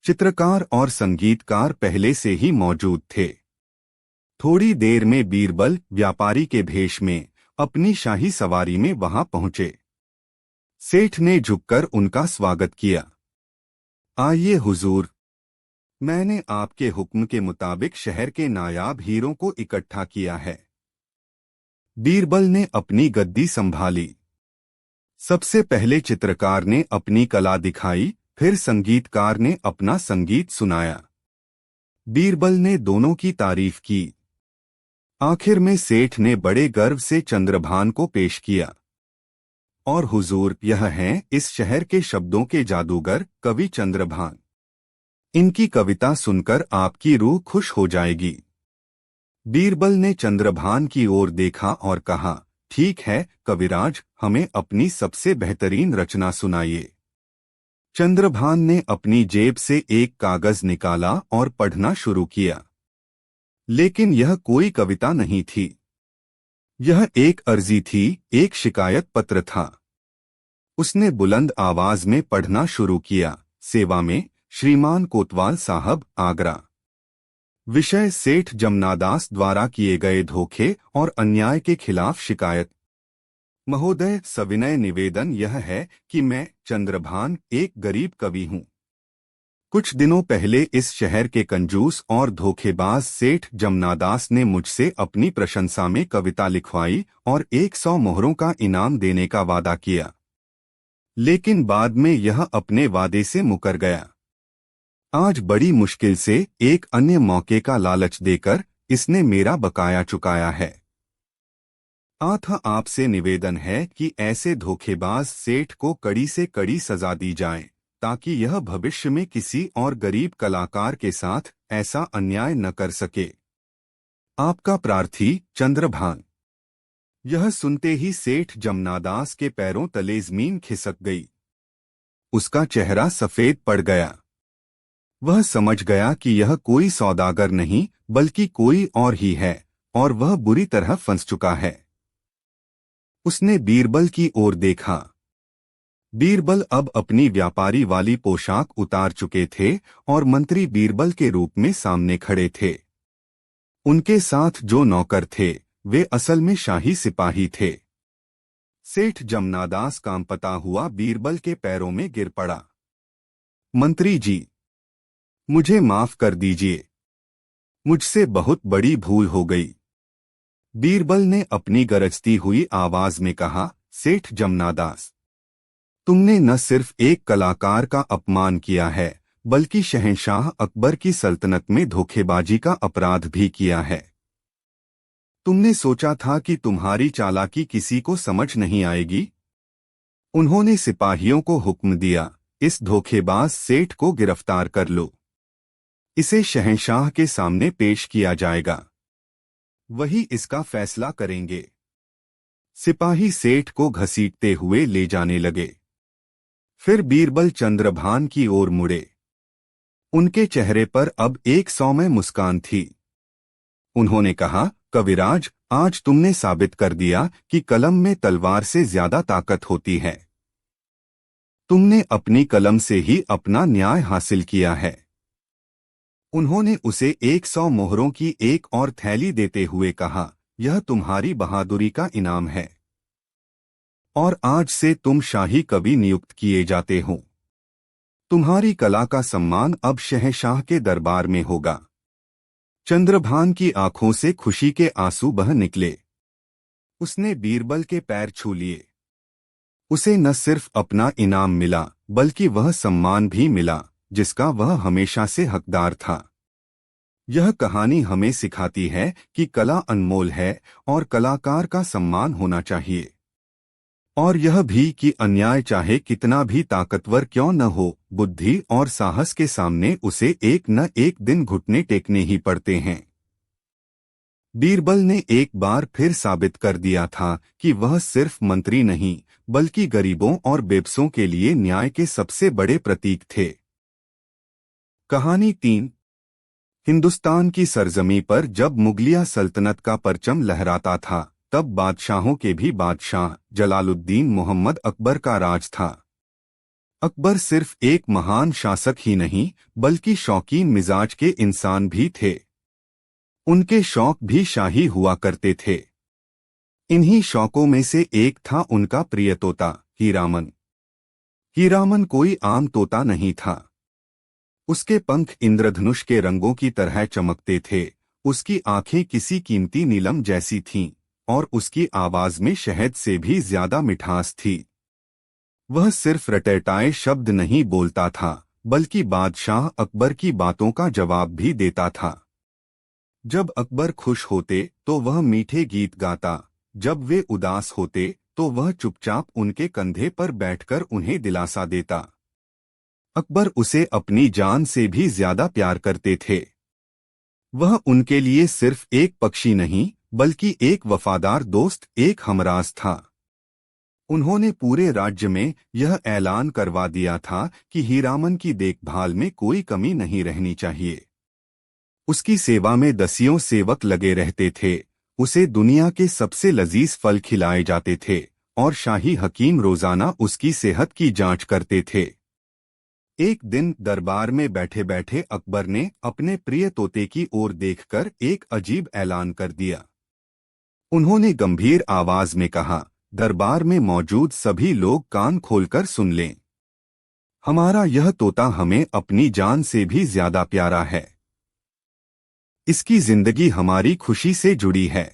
चित्रकार और संगीतकार पहले से ही मौजूद थे। थोड़ी देर में बीरबल व्यापारी के भेष में अपनी शाही सवारी में वहां पहुंचे। सेठ ने झुककर उनका स्वागत किया। आइए हुजूर, मैंने आपके हुक्म के मुताबिक शहर के नायाब हीरों को इकट्ठा किया है। बीरबल ने अपनी गद्दी संभाली। सबसे पहले चित्रकार ने अपनी कला दिखाई, फिर संगीतकार ने अपना संगीत सुनाया। बीरबल ने दोनों की तारीफ की। आखिर में सेठ ने बड़े गर्व से चंद्रभान को पेश किया। और हुजूर, यह हैं इस शहर के शब्दों के जादूगर कवि चंद्रभान। इनकी कविता सुनकर आपकी रूह खुश हो जाएगी। बीरबल ने चंद्रभान की ओर देखा और कहा, ठीक है कविराज, हमें अपनी सबसे बेहतरीन रचना सुनाइए। चंद्रभान ने अपनी जेब से एक कागज निकाला और पढ़ना शुरू किया। लेकिन यह कोई कविता नहीं थी। यह एक अर्जी थी, एक शिकायत पत्र था। उसने बुलंद आवाज में पढ़ना शुरू किया। सेवा में श्रीमान कोतवाल साहब, आगरा। विषय सेठ जमनादास द्वारा किए गए धोखे और अन्याय के खिलाफ शिकायत। महोदय, सविनय निवेदन यह है कि मैं चंद्रभान एक गरीब कवि हूँ। कुछ दिनों पहले इस शहर के कंजूस और धोखेबाज सेठ जमनादास ने मुझसे अपनी प्रशंसा में कविता लिखवाई और 100 मोहरों का इनाम देने का वादा किया। लेकिन बाद में यह अपने वादे से मुकर गया। आज बड़ी मुश्किल से एक अन्य मौके का लालच देकर इसने मेरा बकाया चुकाया है। आथा आपसे निवेदन है कि ऐसे धोखेबाज सेठ को कड़ी से कड़ी सजा दी जाए, ताकि यह भविष्य में किसी और गरीब कलाकार के साथ ऐसा अन्याय न कर सके। आपका प्रार्थी चंद्रभान। यह सुनते ही सेठ जमनादास के पैरों तले जमीन खिसक गई। उसका चेहरा सफेद पड़ गया। वह समझ गया कि यह कोई सौदागर नहीं बल्कि कोई और ही है और वह बुरी तरह फंस चुका है। उसने बीरबल की ओर देखा। बीरबल अब अपनी व्यापारी वाली पोशाक उतार चुके थे और मंत्री बीरबल के रूप में सामने खड़े थे। उनके साथ जो नौकर थे वे असल में शाही सिपाही थे। सेठ जमनादास कांपता हुआ बीरबल के पैरों में गिर पड़ा। मंत्री जी, मुझे माफ कर दीजिए, मुझसे बहुत बड़ी भूल हो गई। बीरबल ने अपनी गरजती हुई आवाज में कहा, सेठ जमनादास, तुमने न सिर्फ एक कलाकार का अपमान किया है बल्कि शहंशाह अकबर की सल्तनत में धोखेबाजी का अपराध भी किया है। तुमने सोचा था कि तुम्हारी चालाकी किसी को समझ नहीं आएगी। उन्होंने सिपाहियों को हुक्म दिया, इस धोखेबाज सेठ को गिरफ्तार कर लो। इसे शहंशाह के सामने पेश किया जाएगा, वही इसका फैसला करेंगे। सिपाही सेठ को घसीटते हुए ले जाने लगे। फिर बीरबल चंद्रभान की ओर मुड़े। उनके चेहरे पर अब एक सौम्य मुस्कान थी। उन्होंने कहा, कविराज, आज तुमने साबित कर दिया कि कलम में तलवार से ज्यादा ताकत होती है। तुमने अपनी कलम से ही अपना न्याय हासिल किया है। उन्होंने उसे 100 मोहरों की एक और थैली देते हुए कहा, यह तुम्हारी बहादुरी का इनाम है और आज से तुम शाही कवि नियुक्त किए जाते हो। तुम्हारी कला का सम्मान अब शहंशाह के दरबार में होगा। चंद्रभान की आंखों से खुशी के आंसू बह निकले। उसने बीरबल के पैर छू लिए। उसे न सिर्फ अपना इनाम मिला बल्कि वह सम्मान भी मिला जिसका वह हमेशा से हकदार था। यह कहानी हमें सिखाती है कि कला अनमोल है और कलाकार का सम्मान होना चाहिए, और यह भी कि अन्याय चाहे कितना भी ताकतवर क्यों न हो, बुद्धि और साहस के सामने उसे एक न एक दिन घुटने टेकने ही पड़ते हैं। बीरबल ने एक बार फिर साबित कर दिया था कि वह सिर्फ मंत्री नहीं बल्कि गरीबों और बेबसों के लिए न्याय के सबसे बड़े प्रतीक थे। कहानी 3। हिंदुस्तान की सरजमी पर जब मुगलिया सल्तनत का परचम लहराता था, तब बादशाहों के भी बादशाह जलालुद्दीन मोहम्मद अकबर का राज था। अकबर सिर्फ एक महान शासक ही नहीं, बल्कि शौकीन मिजाज के इंसान भी थे। उनके शौक भी शाही हुआ करते थे। इन्हीं शौकों में से एक था उनका प्रिय तोता हीरामन। हीरामन कोई आम तोता नहीं था। उसके पंख इंद्रधनुष के रंगों की तरह चमकते थे, उसकी आंखें किसी कीमती नीलम जैसी थीं, और उसकी आवाज में शहद से भी ज्यादा मिठास थी। वह सिर्फ रटरटाए शब्द नहीं बोलता था, बल्कि बादशाह अकबर की बातों का जवाब भी देता था। जब अकबर खुश होते तो वह मीठे गीत गाता, जब वे उदास होते तो वह चुपचाप उनके कंधे पर बैठकर उन्हें दिलासा देता। अकबर उसे अपनी जान से भी ज्यादा प्यार करते थे। वह उनके लिए सिर्फ एक पक्षी नहीं, बल्कि एक वफादार दोस्त, एक हमराज था। उन्होंने पूरे राज्य में यह ऐलान करवा दिया था कि हीरामन की देखभाल में कोई कमी नहीं रहनी चाहिए। उसकी सेवा में दसियों सेवक लगे रहते थे। उसे दुनिया के सबसे लजीज फल खिलाए जाते थे, और शाही हकीम रोजाना उसकी सेहत की जांच करते थे। एक दिन दरबार में बैठे बैठे अकबर ने अपने प्रिय तोते की ओर देखकर एक अजीब ऐलान कर दिया। उन्होंने गंभीर आवाज में कहा, दरबार में मौजूद सभी लोग कान खोलकर सुन लें। हमारा यह तोता हमें अपनी जान से भी ज्यादा प्यारा है। इसकी जिंदगी हमारी खुशी से जुड़ी है।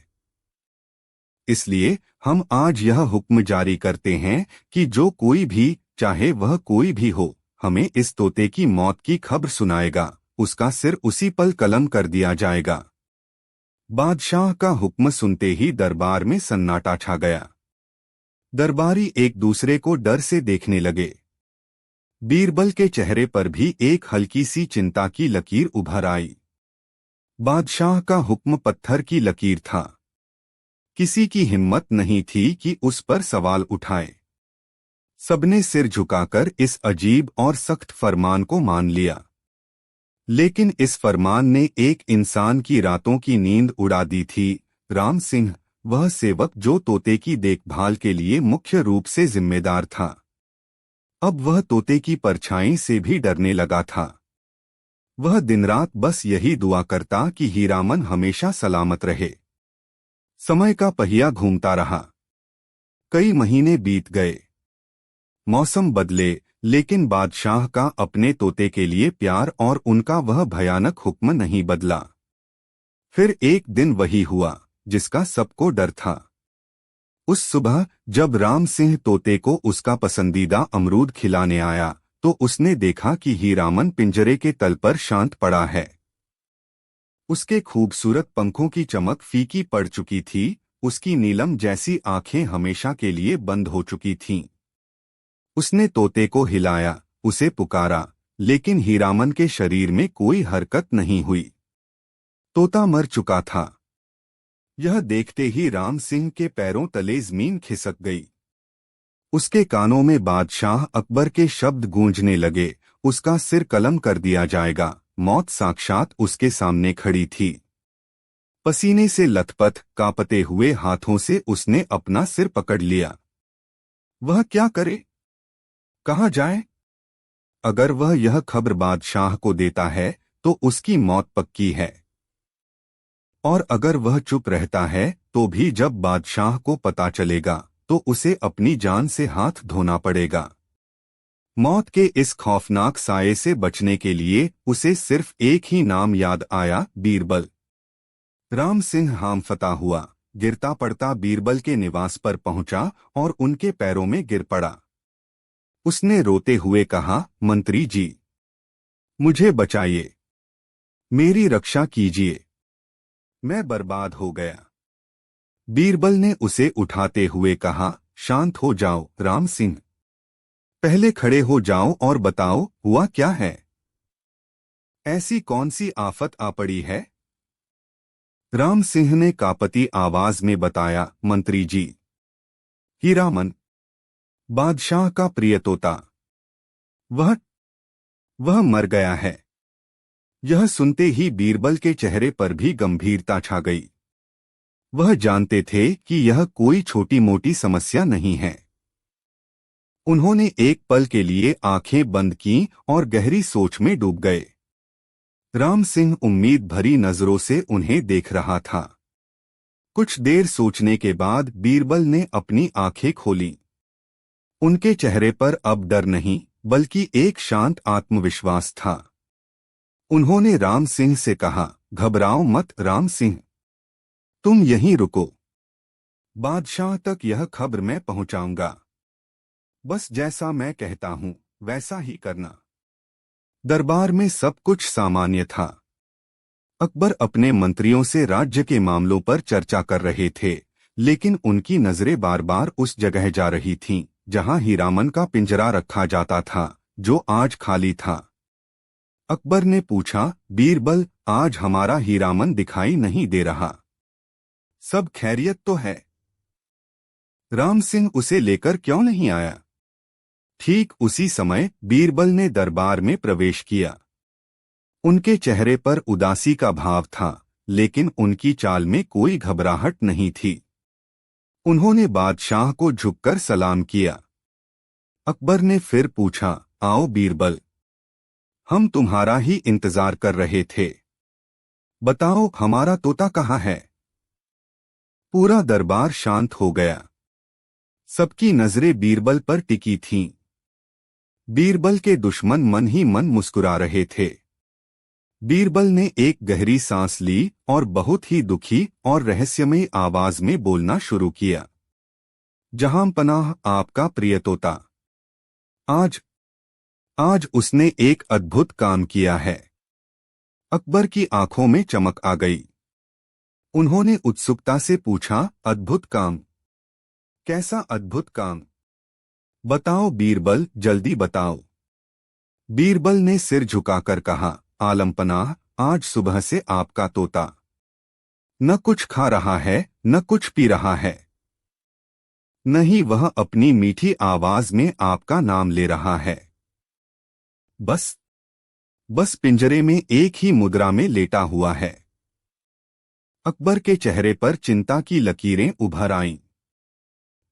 इसलिए हम आज यह हुक्म जारी करते हैं कि जो कोई भी, चाहे वह कोई भी हो, हमें इस तोते की मौत की खबर सुनाएगा, उसका सिर उसी पल कलम कर दिया जाएगा। बादशाह का हुक्म सुनते ही दरबार में सन्नाटा छा गया। दरबारी एक दूसरे को डर से देखने लगे। बीरबल के चेहरे पर भी एक हल्की सी चिंता की लकीर उभर आई। बादशाह का हुक्म पत्थर की लकीर था। किसी की हिम्मत नहीं थी कि उस पर सवाल उठाए। सबने सिर झुकाकर इस अजीब और सख्त फरमान को मान लिया। लेकिन इस फरमान ने एक इंसान की रातों की नींद उड़ा दी थी, राम सिंह, वह सेवक जो तोते की देखभाल के लिए मुख्य रूप से जिम्मेदार था। अब वह तोते की परछाई से भी डरने लगा था। वह दिन रात बस यही दुआ करता कि हीरामन हमेशा सलामत रहे। समय का पहिया घूमता रहा। कई महीने बीत गए। मौसम बदले, लेकिन बादशाह का अपने तोते के लिए प्यार और उनका वह भयानक हुक्म नहीं बदला। फिर एक दिन वही हुआ जिसका सबको डर था। उस सुबह जब राम सिंह तोते को उसका पसंदीदा अमरूद खिलाने आया, तो उसने देखा कि हीरामन पिंजरे के तल पर शांत पड़ा है। उसके खूबसूरत पंखों की चमक फीकी पड़ चुकी थी, उसकी नीलम जैसी आंखें हमेशा के लिए बंद हो चुकी थीं। उसने तोते को हिलाया, उसे पुकारा, लेकिन हीरामन के शरीर में कोई हरकत नहीं हुई। तोता मर चुका था। यह देखते ही राम सिंह के पैरों तले जमीन खिसक गई। उसके कानों में बादशाह अकबर के शब्द गूंजने लगे, उसका सिर कलम कर दिया जाएगा। मौत साक्षात उसके सामने खड़ी थी। पसीने से लथपथ कांपते हुए हाथों से उसने अपना सिर पकड़ लिया। वह क्या करे, कहाँ जाए? अगर वह यह खबर बादशाह को देता है तो उसकी मौत पक्की है, और अगर वह चुप रहता है तो भी जब बादशाह को पता चलेगा तो उसे अपनी जान से हाथ धोना पड़ेगा। मौत के इस खौफनाक साये से बचने के लिए उसे सिर्फ एक ही नाम याद आया, बीरबल। राम सिंह हामफता हुआ, गिरता पड़ता बीरबल के निवास पर पहुंचा और उनके पैरों में गिर पड़ा। उसने रोते हुए कहा, मंत्री जी, मुझे बचाइए, मेरी रक्षा कीजिए, मैं बर्बाद हो गया। बीरबल ने उसे उठाते हुए कहा, शांत हो जाओ राम सिंह, पहले खड़े हो जाओ और बताओ हुआ क्या है। ऐसी कौन सी आफत आ पड़ी है? राम सिंह ने कांपती आवाज में बताया, मंत्री जी, हीरामन, बादशाह का प्रिय तोता, वह मर गया है। यह सुनते ही बीरबल के चेहरे पर भी गंभीरता छा गई। वह जानते थे कि यह कोई छोटी मोटी समस्या नहीं है। उन्होंने एक पल के लिए आंखें बंद की और गहरी सोच में डूब गए। राम सिंह उम्मीद भरी नजरों से उन्हें देख रहा था। कुछ देर सोचने के बाद बीरबल ने अपनी आंखें खोली। उनके चेहरे पर अब डर नहीं बल्कि एक शांत आत्मविश्वास था। उन्होंने राम सिंह से कहा, घबराओ मत राम सिंह, तुम यहीं रुको। बादशाह तक यह खबर मैं पहुंचाऊंगा। बस जैसा मैं कहता हूं वैसा ही करना। दरबार में सब कुछ सामान्य था। अकबर अपने मंत्रियों से राज्य के मामलों पर चर्चा कर रहे थे, लेकिन उनकी नजरें बार बार उस जगह जा रही थीं जहां हीरामन का पिंजरा रखा जाता था, जो आज खाली था। अकबर ने पूछा, बीरबल, आज हमारा हीरामन दिखाई नहीं दे रहा। सब खैरियत तो है? राम सिंह उसे लेकर क्यों नहीं आया? ठीक उसी समय बीरबल ने दरबार में प्रवेश किया। उनके चेहरे पर उदासी का भाव था, लेकिन उनकी चाल में कोई घबराहट नहीं थी। उन्होंने बादशाह को झुककर सलाम किया। अकबर ने फिर पूछा, आओ बीरबल, हम तुम्हारा ही इंतजार कर रहे थे। बताओ हमारा तोता कहाँ है? पूरा दरबार शांत हो गया। सबकी नजरें बीरबल पर टिकी थीं। बीरबल के दुश्मन मन ही मन मुस्कुरा रहे थे। बीरबल ने एक गहरी सांस ली और बहुत ही दुखी और रहस्यमय आवाज में बोलना शुरू किया, जहां पनाह, आपका प्रिय तोता, आज उसने एक अद्भुत काम किया है। अकबर की आंखों में चमक आ गई। उन्होंने उत्सुकता से पूछा, अद्भुत काम? कैसा अद्भुत काम? बताओ बीरबल, जल्दी बताओ। बीरबल ने सिर झुकाकर कहा, आलमपनाह, आज सुबह से आपका तोता न कुछ खा रहा है न कुछ पी रहा है, नहीं वह अपनी मीठी आवाज में आपका नाम ले रहा है। बस पिंजरे में एक ही मुद्रा में लेटा हुआ है। अकबर के चेहरे पर चिंता की लकीरें उभर आईं।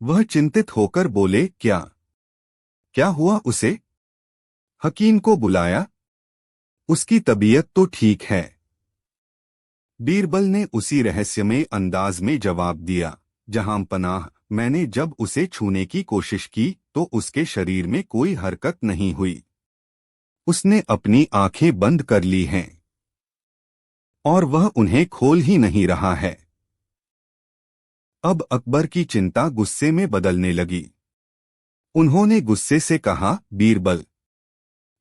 वह चिंतित होकर बोले, क्या हुआ उसे? हकीम को बुलाया? उसकी तबीयत तो ठीक है। बीरबल ने उसी रहस्यमय अंदाज में जवाब दिया, जहां पनाह, मैंने जब उसे छूने की कोशिश की तो उसके शरीर में कोई हरकत नहीं हुई। उसने अपनी आंखें बंद कर ली हैं और वह उन्हें खोल ही नहीं रहा है। अब अकबर की चिंता गुस्से में बदलने लगी। उन्होंने गुस्से से कहा, बीरबल,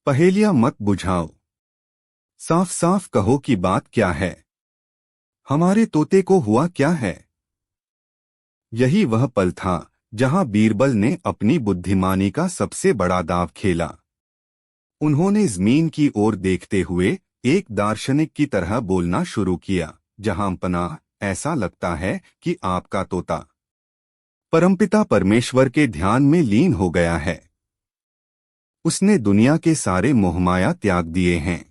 पहेलियां मत बुझाओ, साफ साफ कहो कि बात क्या है। हमारे तोते को हुआ क्या है? यही वह पल था जहां बीरबल ने अपनी बुद्धिमानी का सबसे बड़ा दांव खेला। उन्होंने जमीन की ओर देखते हुए एक दार्शनिक की तरह बोलना शुरू किया, जहां पनाह, ऐसा लगता है कि आपका तोता परमपिता परमेश्वर के ध्यान में लीन हो गया है। उसने दुनिया के सारे मोहमाया त्याग दिए हैं।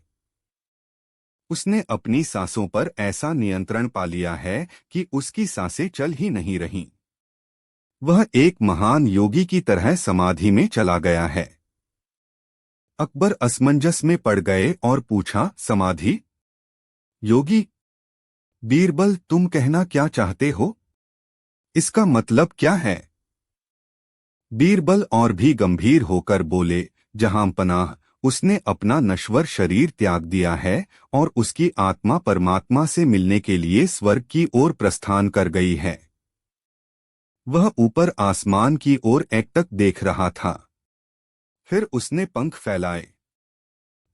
उसने अपनी सांसों पर ऐसा नियंत्रण पा लिया है कि उसकी सांसें चल ही नहीं रहीं। वह एक महान योगी की तरह समाधि में चला गया है। अकबर असमंजस में पड़ गए और पूछा, समाधि? योगी? बीरबल, तुम कहना क्या चाहते हो? इसका मतलब क्या है? बीरबल और भी गंभीर होकर बोले, जहां पनाह, उसने अपना नश्वर शरीर त्याग दिया है और उसकी आत्मा परमात्मा से मिलने के लिए स्वर्ग की ओर प्रस्थान कर गई है। वह ऊपर आसमान की ओर एकटक देख रहा था। फिर उसने पंख फैलाए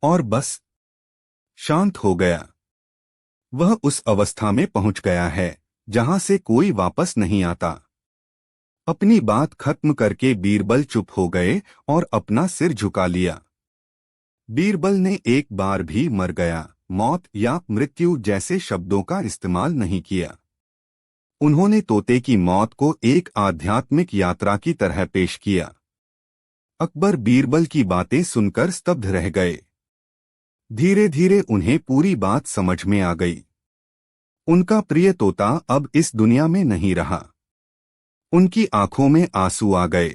और बस शांत हो गया। वह उस अवस्था में पहुंच गया है जहां से कोई वापस नहीं आता। अपनी बात खत्म करके बीरबल चुप हो गए और अपना सिर झुका लिया। बीरबल ने एक बार भी मर गया, मौत या मृत्यु जैसे शब्दों का इस्तेमाल नहीं किया। उन्होंने तोते की मौत को एक आध्यात्मिक यात्रा की तरह पेश किया। अकबर बीरबल की बातें सुनकर स्तब्ध रह गए। धीरे धीरे उन्हें पूरी बात समझ में आ गई। उनका प्रिय तोता अब इस दुनिया में नहीं रहा। उनकी आंखों में आंसू आ गए।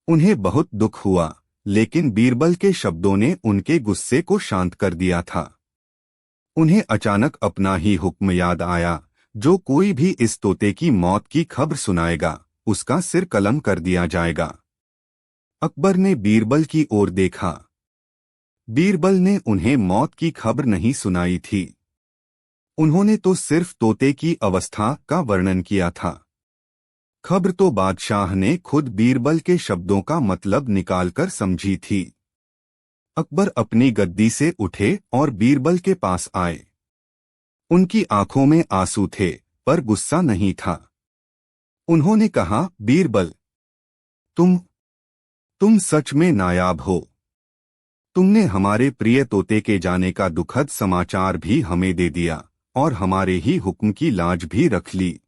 उन्हें बहुत दुख हुआ, लेकिन बीरबल के शब्दों ने उनके गुस्से को शांत कर दिया था। उन्हें अचानक अपना ही हुक्म याद आया, जो कोई भी इस तोते की मौत की खबर सुनाएगा, उसका सिर कलम कर दिया जाएगा। अकबर ने बीरबल की ओर देखा। बीरबल ने उन्हें मौत की खबर नहीं सुनाई थी। उन्होंने तो सिर्फ तोते की अवस्था का वर्णन किया था। खबर तो बादशाह ने खुद बीरबल के शब्दों का मतलब निकालकर समझी थी। अकबर अपनी गद्दी से उठे और बीरबल के पास आए। उनकी आंखों में आंसू थे, पर गुस्सा नहीं था। उन्होंने कहा, बीरबल, तुम सच में नायाब हो। तुमने हमारे प्रिय तोते के जाने का दुखद समाचार भी हमें दे दिया और हमारे ही हुक्म की लाज भी रख ली।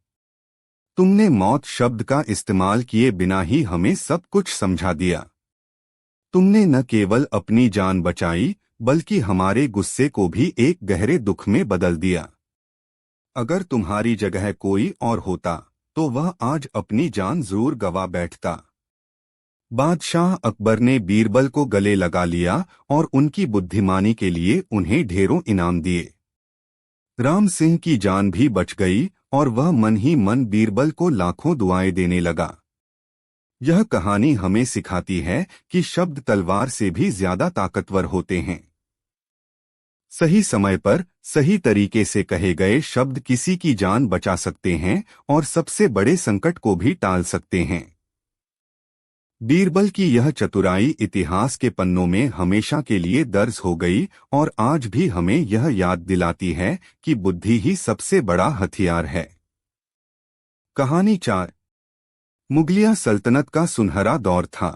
तुमने मौत शब्द का इस्तेमाल किए बिना ही हमें सब कुछ समझा दिया। तुमने न केवल अपनी जान बचाई, बल्कि हमारे गुस्से को भी एक गहरे दुख में बदल दिया। अगर तुम्हारी जगह कोई और होता, तो वह आज अपनी जान जरूर गवा बैठता। बादशाह अकबर ने बीरबल को गले लगा लिया और उनकी बुद्धिमानी के लिए उन्हें ढेरों इनाम दिए। राम सिंह की जान भी बच गई और वह मन ही मन बीरबल को लाखों दुआएं देने लगा। यह कहानी हमें सिखाती है कि शब्द तलवार से भी ज्यादा ताकतवर होते हैं। सही समय पर सही तरीके से कहे गए शब्द किसी की जान बचा सकते हैं और सबसे बड़े संकट को भी टाल सकते हैं। बीरबल की यह चतुराई इतिहास के पन्नों में हमेशा के लिए दर्ज हो गई और आज भी हमें यह याद दिलाती है कि बुद्धि ही सबसे बड़ा हथियार है। कहानी 4। मुगलिया सल्तनत का सुनहरा दौर था।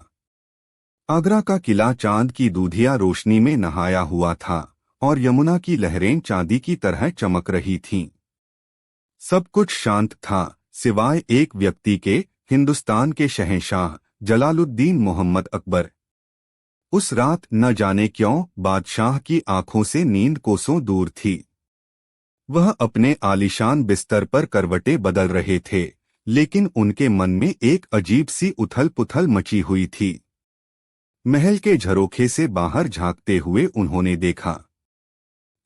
आगरा का किला चांद की दूधिया रोशनी में नहाया हुआ था और यमुना की लहरें चांदी की तरह चमक रही थीं। सब कुछ शांत था, सिवाय एक व्यक्ति के, हिंदुस्तान के शहंशाह जलालुद्दीन मोहम्मद अकबर। उस रात न जाने क्यों बादशाह की आंखों से नींद कोसों दूर थी। वह अपने आलीशान बिस्तर पर करवटें बदल रहे थे, लेकिन उनके मन में एक अजीब सी उथल पुथल मची हुई थी। महल के झरोखे से बाहर झांकते हुए उन्होंने देखा,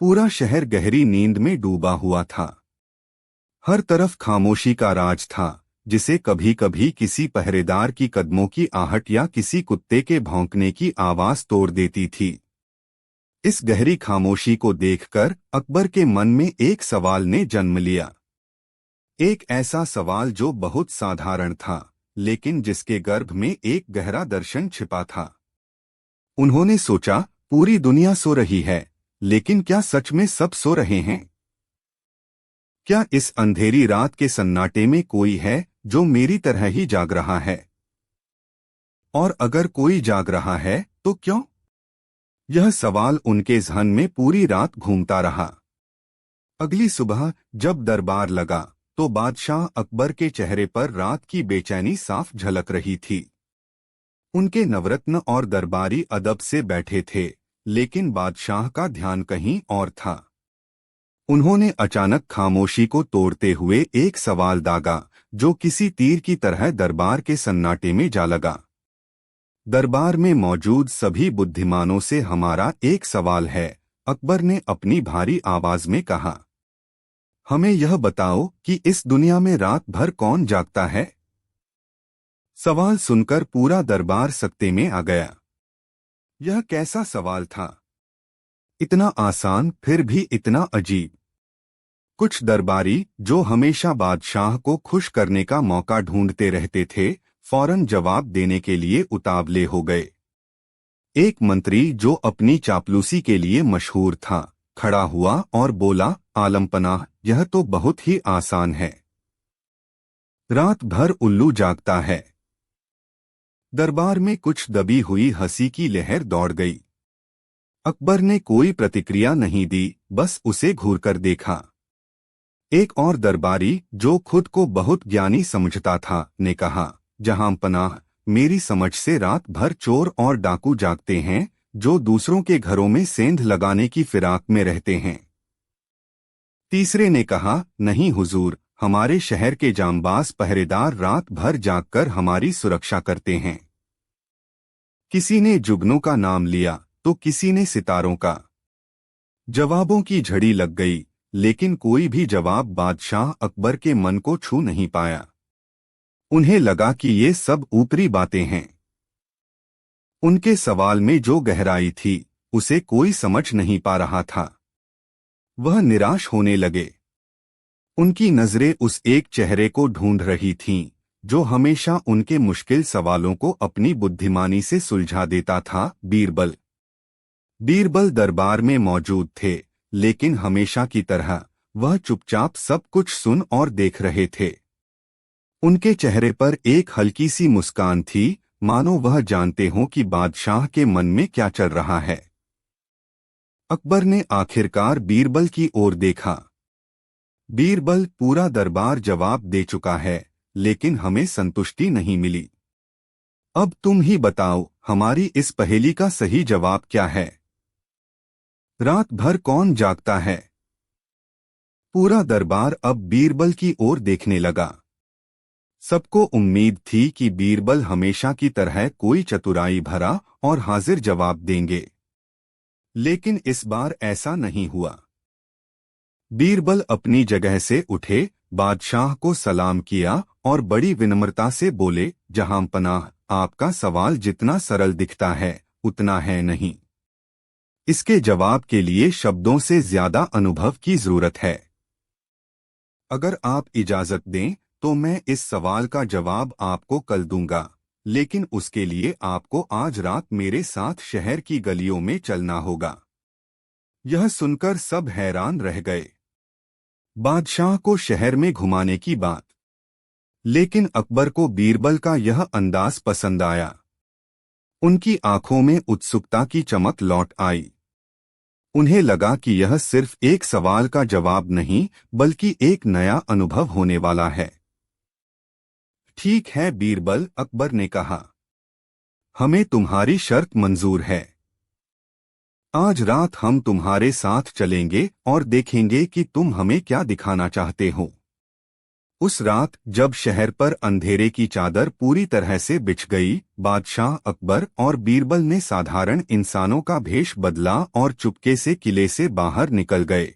पूरा शहर गहरी नींद में डूबा हुआ था। हर तरफ खामोशी का राज था, जिसे कभी कभी किसी पहरेदार की कदमों की आहट या किसी कुत्ते के भौंकने की आवाज तोड़ देती थी। इस गहरी खामोशी को देखकर अकबर के मन में एक सवाल ने जन्म लिया। एक ऐसा सवाल जो बहुत साधारण था, लेकिन जिसके गर्भ में एक गहरा दर्शन छिपा था। उन्होंने सोचा, पूरी दुनिया सो रही है, लेकिन क्या सच में सब सो रहे हैं? क्या इस अंधेरी रात के सन्नाटे में कोई है जो मेरी तरह ही जाग रहा है? और अगर कोई जाग रहा है तो क्यों? यह सवाल उनके ज़हन में पूरी रात घूमता रहा। अगली सुबह जब दरबार लगा, तो बादशाह अकबर के चेहरे पर रात की बेचैनी साफ झलक रही थी। उनके नवरत्न और दरबारी अदब से बैठे थे, लेकिन बादशाह का ध्यान कहीं और था। उन्होंने अचानक खामोशी को तोड़ते हुए एक सवाल दागा, जो किसी तीर की तरह दरबार के सन्नाटे में जा लगा। दरबार में मौजूद सभी बुद्धिमानों से हमारा एक सवाल है, अकबर ने अपनी भारी आवाज में कहा। हमें यह बताओ कि इस दुनिया में रात भर कौन जागता है? सवाल सुनकर पूरा दरबार सकते में आ गया। यह कैसा सवाल था? इतना आसान फिर भी इतना अजीब। कुछ दरबारी, जो हमेशा बादशाह को खुश करने का मौका ढूंढते रहते थे, फौरन जवाब देने के लिए उतावले हो गए। एक मंत्री, जो अपनी चापलूसी के लिए मशहूर था, खड़ा हुआ और बोला, आलमपनाह, यह तो बहुत ही आसान है। रात भर उल्लू जागता है। दरबार में कुछ दबी हुई हंसी की लहर दौड़ गई। अकबर ने कोई प्रतिक्रिया नहीं दी, बस उसे घूरकर देखा। एक और दरबारी, जो खुद को बहुत ज्ञानी समझता था, ने कहा, जहां पनाह, मेरी समझ से रात भर चोर और डाकू जागते हैं, जो दूसरों के घरों में सेंध लगाने की फिराक में रहते हैं। तीसरे ने कहा, नहीं हुजूर, हमारे शहर के जांबाज पहरेदार रात भर जागकर हमारी सुरक्षा करते हैं। किसी ने जुगनों का नाम लिया तो किसी ने सितारों का। जवाबों की झड़ी लग गई, लेकिन कोई भी जवाब बादशाह अकबर के मन को छू नहीं पाया। उन्हें लगा कि ये सब ऊपरी बातें हैं। उनके सवाल में जो गहराई थी उसे कोई समझ नहीं पा रहा था। वह निराश होने लगे। उनकी नजरें उस एक चेहरे को ढूंढ रही थीं, जो हमेशा उनके मुश्किल सवालों को अपनी बुद्धिमानी से सुलझा देता था, बीरबल। बीरबल दरबार में मौजूद थे, लेकिन हमेशा की तरह वह चुपचाप सब कुछ सुन और देख रहे थे। उनके चेहरे पर एक हल्की सी मुस्कान थी, मानो वह जानते हों कि बादशाह के मन में क्या चल रहा है। अकबर ने आखिरकार बीरबल की ओर देखा। बीरबल, पूरा दरबार जवाब दे चुका है, लेकिन हमें संतुष्टि नहीं मिली। अब तुम ही बताओ, हमारी इस पहेली का सही जवाब क्या है? रात भर कौन जागता है? पूरा दरबार अब बीरबल की ओर देखने लगा। सबको उम्मीद थी कि बीरबल हमेशा की तरह कोई चतुराई भरा और हाजिर जवाब देंगे, लेकिन इस बार ऐसा नहीं हुआ। बीरबल अपनी जगह से उठे, बादशाह को सलाम किया और बड़ी विनम्रता से बोले, जहांपनाह, आपका सवाल जितना सरल दिखता है उतना है नहीं। इसके जवाब के लिए शब्दों से ज्यादा अनुभव की जरूरत है। अगर आप इजाजत दें तो मैं इस सवाल का जवाब आपको कल दूंगा, लेकिन उसके लिए आपको आज रात मेरे साथ शहर की गलियों में चलना होगा। यह सुनकर सब हैरान रह गए। बादशाह को शहर में घुमाने की बात, लेकिन अकबर को बीरबल का यह अंदाज पसंद आया। उनकी आंखों में उत्सुकता की चमक लौट आई। उन्हें लगा कि यह सिर्फ एक सवाल का जवाब नहीं, बल्कि एक नया अनुभव होने वाला है। ठीक है बीरबल, अकबर ने कहा, हमें तुम्हारी शर्त मंजूर है। आज रात हम तुम्हारे साथ चलेंगे और देखेंगे कि तुम हमें क्या दिखाना चाहते हो। उस रात जब शहर पर अंधेरे की चादर पूरी तरह से बिछ गई, बादशाह अकबर और बीरबल ने साधारण इंसानों का भेष बदला और चुपके से किले से बाहर निकल गए।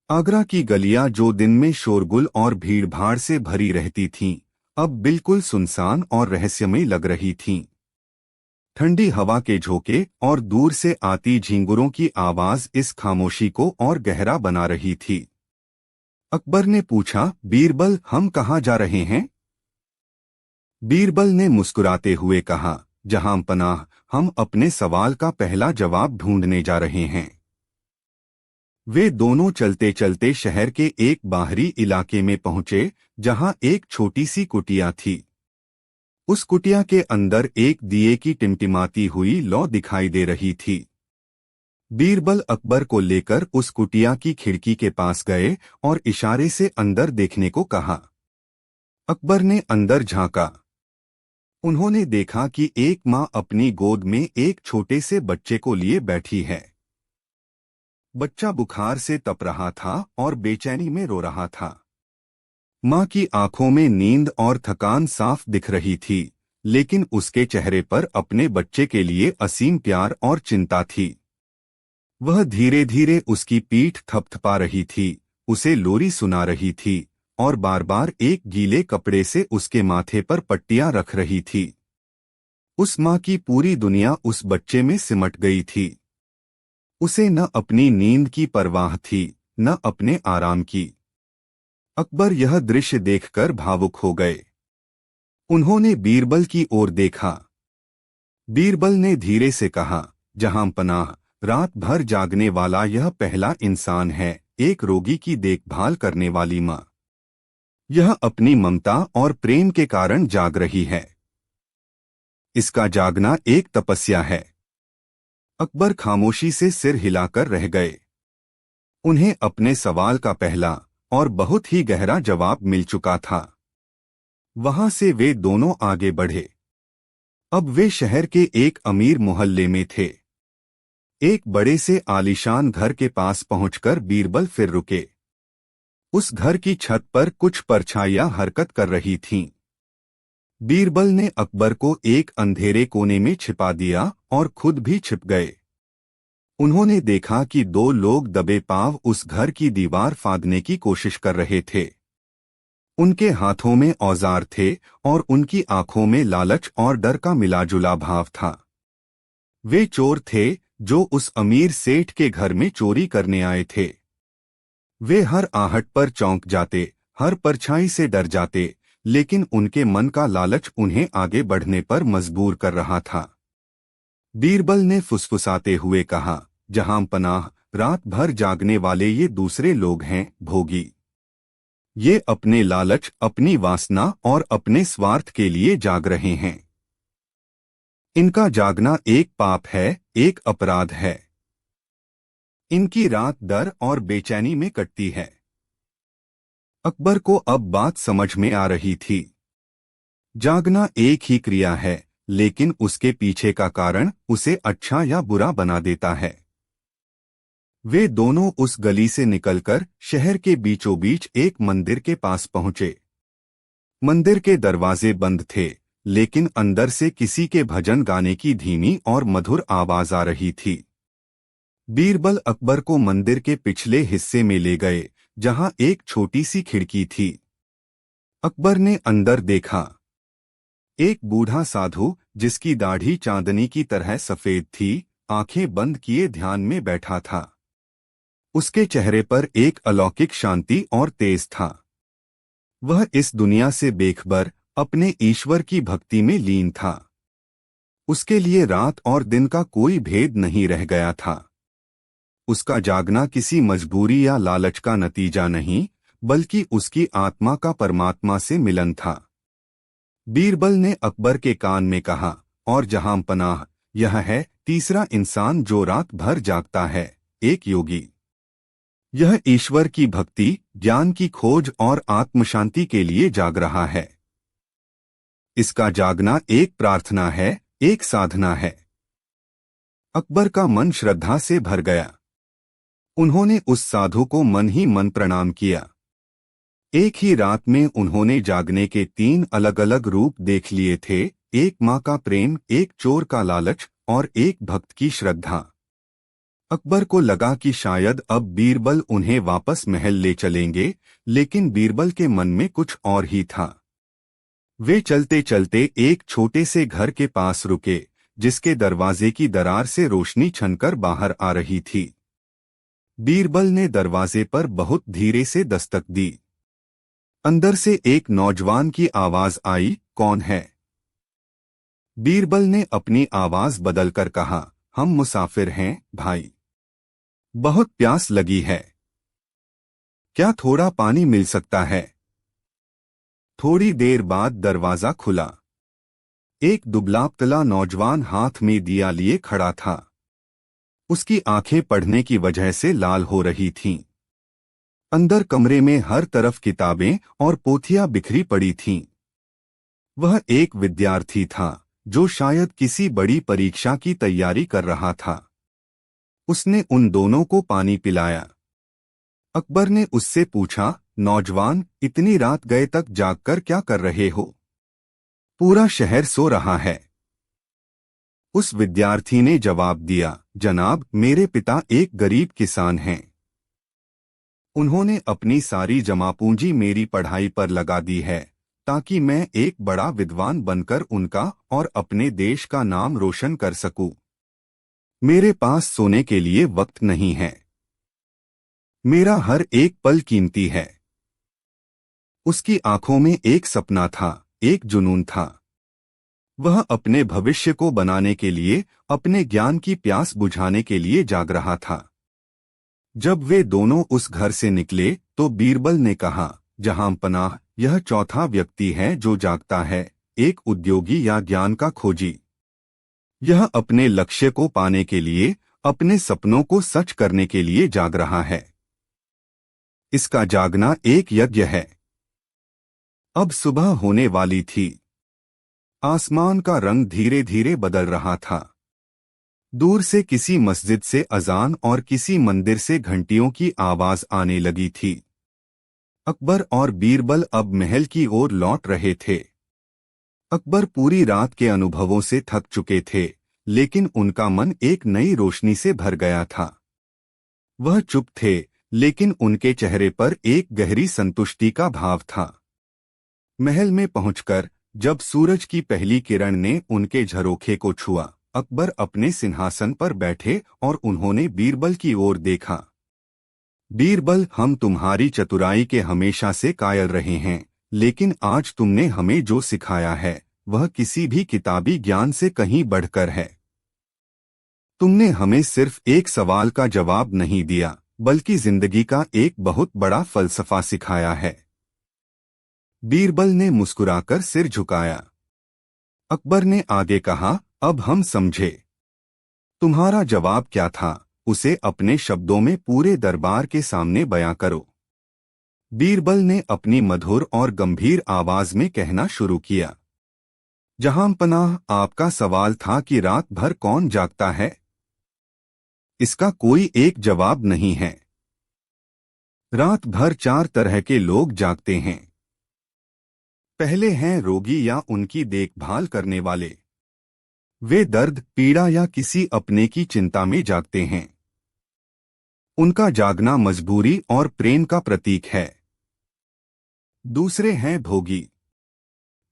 आगरा की गलियां जो दिन में शोरगुल और भीड़भाड़ से भरी रहती थीं, अब बिल्कुल सुनसान और रहस्यमयी लग रही थीं। ठंडी हवा के झोंके और दूर से आती झींगुरों की आवाज इस खामोशी को और गहरा बना रही थी। अकबर ने पूछा, बीरबल, हम कहाँ जा रहे हैं? बीरबल ने मुस्कुराते हुए कहा, जहांपनाह, हम अपने सवाल का पहला जवाब ढूंढने जा रहे हैं। वे दोनों चलते चलते शहर के एक बाहरी इलाके में पहुंचे, जहां एक छोटी सी कुटिया थी। उस कुटिया के अंदर एक दिए की टिमटिमाती हुई लौ दिखाई दे रही थी। बीरबल अकबर को लेकर उस कुटिया की खिड़की के पास गए और इशारे से अंदर देखने को कहा। अकबर ने अंदर झांका। उन्होंने देखा कि एक मां अपनी गोद में एक छोटे से बच्चे को लिए बैठी है। बच्चा बुखार से तप रहा था और बेचैनी में रो रहा था। मां की आंखों में नींद और थकान साफ दिख रही थी, लेकिन उसके चेहरे पर अपने बच्चे के लिए असीम प्यार और चिंता थी। वह धीरे धीरे उसकी पीठ थपथपा रही थी, उसे लोरी सुना रही थी और बार बार एक गीले कपड़े से उसके माथे पर पट्टियां रख रही थी। उस मां की पूरी दुनिया उस बच्चे में सिमट गई थी। उसे न अपनी नींद की परवाह थी, न अपने आराम की। अकबर यह दृश्य देखकर भावुक हो गए। उन्होंने बीरबल की ओर देखा। बीरबल ने धीरे से कहा, जहांपनाह, रात भर जागने वाला यह पहला इंसान है, एक रोगी की देखभाल करने वाली मां। यह अपनी ममता और प्रेम के कारण जाग रही है। इसका जागना एक तपस्या है। अकबर खामोशी से सिर हिलाकर रह गए। उन्हें अपने सवाल का पहला और बहुत ही गहरा जवाब मिल चुका था। वहां से वे दोनों आगे बढ़े। अब वे शहर के एक अमीर मोहल्ले में थे। एक बड़े से आलीशान घर के पास पहुंचकर बीरबल फिर रुके। उस घर की छत पर कुछ परछाइयां हरकत कर रही थीं। बीरबल ने अकबर को एक अंधेरे कोने में छिपा दिया और खुद भी छिप गए। उन्होंने देखा कि दो लोग दबे पांव उस घर की दीवार फांदने की कोशिश कर रहे थे। उनके हाथों में औजार थे और उनकी आंखों में लालच और डर का मिलाजुला भाव था। वे चोर थे जो उस अमीर सेठ के घर में चोरी करने आए थे। वे हर आहट पर चौंक जाते, हर परछाई से डर जाते, लेकिन उनके मन का लालच उन्हें आगे बढ़ने पर मजबूर कर रहा था। बीरबल ने फुसफुसाते हुए कहा, जहां पनाह, रात भर जागने वाले ये दूसरे लोग हैं, भोगी। ये अपने लालच, अपनी वासना और अपने स्वार्थ के लिए जाग रहे हैं। इनका जागना एक पाप है, एक अपराध है। इनकी रात डर और बेचैनी में कटती है। अकबर को अब बात समझ में आ रही थी। जागना एक ही क्रिया है, लेकिन उसके पीछे का कारण उसे अच्छा या बुरा बना देता है। वे दोनों उस गली से निकलकर शहर के बीचों बीच एक मंदिर के पास पहुंचे। मंदिर के दरवाजे बंद थे, लेकिन अंदर से किसी के भजन गाने की धीमी और मधुर आवाज आ रही थी। बीरबल अकबर को मंदिर के पिछले हिस्से में ले गए, जहां एक छोटी सी खिड़की थी। अकबर ने अंदर देखा। एक बूढ़ा साधु, जिसकी दाढ़ी चांदनी की तरह सफेद थी, आंखें बंद किए ध्यान में बैठा था। उसके चेहरे पर एक अलौकिक शांति और तेज था। वह इस दुनिया से बेखबर अपने ईश्वर की भक्ति में लीन था। उसके लिए रात और दिन का कोई भेद नहीं रह गया था। उसका जागना किसी मजबूरी या लालच का नतीजा नहीं, बल्कि उसकी आत्मा का परमात्मा से मिलन था। बीरबल ने अकबर के कान में कहा, और जहां पनाह, यह है तीसरा इंसान जो रात भर जागता है, एक योगी। यह ईश्वर की भक्ति, ज्ञान की खोज और आत्मशांति के लिए जाग रहा है। इसका जागना एक प्रार्थना है, एक साधना है। अकबर का मन श्रद्धा से भर गया। उन्होंने उस साधु को मन ही मन प्रणाम किया। एक ही रात में उन्होंने जागने के 3 अलग अलग रूप देख लिए थे, एक माँ का प्रेम, एक चोर का लालच और एक भक्त की श्रद्धा। अकबर को लगा कि शायद अब बीरबल उन्हें वापस महल ले चलेंगे, लेकिन बीरबल के मन में कुछ और ही था। वे चलते चलते एक छोटे से घर के पास रुके, जिसके दरवाजे की दरार से रोशनी छनकर बाहर आ रही थी। बीरबल ने दरवाजे पर बहुत धीरे से दस्तक दी। अंदर से एक नौजवान की आवाज आई, कौन है? बीरबल ने अपनी आवाज बदलकर कहा, हम मुसाफिर हैं, भाई। बहुत प्यास लगी है। क्या थोड़ा पानी मिल सकता है? थोड़ी देर बाद दरवाजा खुला। एक दुबला-पतला नौजवान हाथ में दिया लिए खड़ा था। उसकी आंखें पढ़ने की वजह से लाल हो रही थीं। अंदर कमरे में हर तरफ किताबें और पोथियां बिखरी पड़ी थीं। वह एक विद्यार्थी था, जो शायद किसी बड़ी परीक्षा की तैयारी कर रहा था। उसने उन दोनों को पानी पिलाया। अकबर ने उससे पूछा, नौजवान, इतनी रात गए तक जागकर क्या कर रहे हो? पूरा शहर सो रहा है। उस विद्यार्थी ने जवाब दिया, जनाब, मेरे पिता एक गरीब किसान हैं। उन्होंने अपनी सारी जमा पूंजी मेरी पढ़ाई पर लगा दी है, ताकि मैं एक बड़ा विद्वान बनकर उनका और अपने देश का नाम रोशन कर सकूं। मेरे पास सोने के लिए वक्त नहीं है। मेरा हर एक पल कीमती है। उसकी आंखों में एक सपना था, एक जुनून था। वह अपने भविष्य को बनाने के लिए, अपने ज्ञान की प्यास बुझाने के लिए जाग रहा था। जब वे दोनों उस घर से निकले, तो बीरबल ने कहा, जहां पनाह, यह चौथा व्यक्ति है जो जागता है, एक उद्योगी या ज्ञान का खोजी। यह अपने लक्ष्य को पाने के लिए, अपने सपनों को सच करने के लिए जाग रहा है। इसका जागना एक यज्ञ है। अब सुबह होने वाली थी। आसमान का रंग धीरे धीरे बदल रहा था। दूर से किसी मस्जिद से अजान और किसी मंदिर से घंटियों की आवाज आने लगी थी। अकबर और बीरबल अब महल की ओर लौट रहे थे। अकबर पूरी रात के अनुभवों से थक चुके थे, लेकिन उनका मन एक नई रोशनी से भर गया था। वह चुप थे, लेकिन उनके चेहरे पर एक गहरी संतुष्टि का भाव था। महल में पहुंचकर जब सूरज की पहली किरण ने उनके झरोखे को छुआ, अकबर अपने सिंहासन पर बैठे और उन्होंने बीरबल की ओर देखा। बीरबल, हम तुम्हारी चतुराई के हमेशा से कायल रहे हैं, लेकिन आज तुमने हमें जो सिखाया है वह किसी भी किताबी ज्ञान से कहीं बढ़कर है। तुमने हमें सिर्फ एक सवाल का जवाब नहीं दिया, बल्कि जिंदगी का एक बहुत बड़ा फलसफा सिखाया है। बीरबल ने मुस्कुराकर सिर झुकाया। अकबर ने आगे कहा, अब हम समझे। तुम्हारा जवाब क्या था, उसे अपने शब्दों में पूरे दरबार के सामने बयां करो। बीरबल ने अपनी मधुर और गंभीर आवाज में कहना शुरू किया। जहांपनाह, आपका सवाल था कि रात भर कौन जागता है। इसका कोई एक जवाब नहीं है। रात भर 4 तरह के लोग जागते हैं। पहले हैं रोगी या उनकी देखभाल करने वाले। वे दर्द, पीड़ा या किसी अपने की चिंता में जागते हैं। उनका जागना मजबूरी और प्रेम का प्रतीक है। दूसरे हैं भोगी।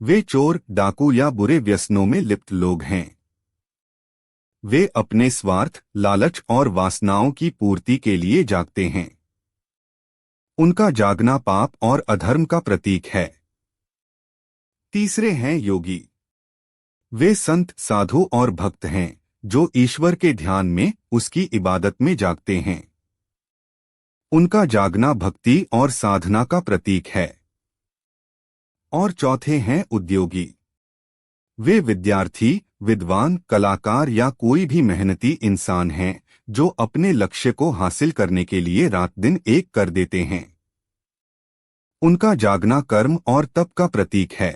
वे चोर, डाकू या बुरे व्यसनों में लिप्त लोग हैं। वे अपने स्वार्थ, लालच और वासनाओं की पूर्ति के लिए जागते हैं। उनका जागना पाप और अधर्म का प्रतीक है। तीसरे हैं योगी। वे संत, साधु और भक्त हैं जो ईश्वर के ध्यान में, उसकी इबादत में जागते हैं। उनका जागना भक्ति और साधना का प्रतीक है। और चौथे हैं उद्योगी। वे विद्यार्थी, विद्वान, कलाकार या कोई भी मेहनती इंसान हैं जो अपने लक्ष्य को हासिल करने के लिए रात दिन एक कर देते हैं। उनका जागना कर्म और तप का प्रतीक है।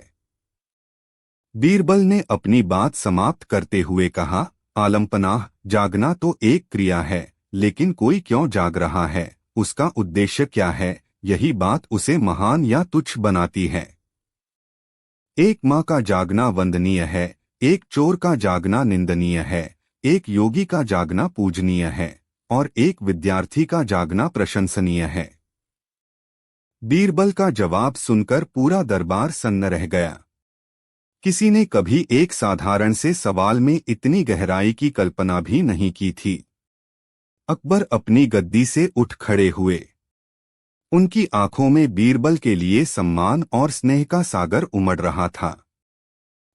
बीरबल ने अपनी बात समाप्त करते हुए कहा, आलमपनाह, जागना तो एक क्रिया है, लेकिन कोई क्यों जाग रहा है, उसका उद्देश्य क्या है, यही बात उसे महान या तुच्छ बनाती है। एक माँ का जागना वंदनीय है, एक चोर का जागना निंदनीय है, एक योगी का जागना पूजनीय है और एक विद्यार्थी का जागना प्रशंसनीय है। बीरबल का जवाब सुनकर पूरा दरबार सन्न रह गया। किसी ने कभी एक साधारण से सवाल में इतनी गहराई की कल्पना भी नहीं की थी। अकबर अपनी गद्दी से उठ खड़े हुए। उनकी आंखों में बीरबल के लिए सम्मान और स्नेह का सागर उमड़ रहा था।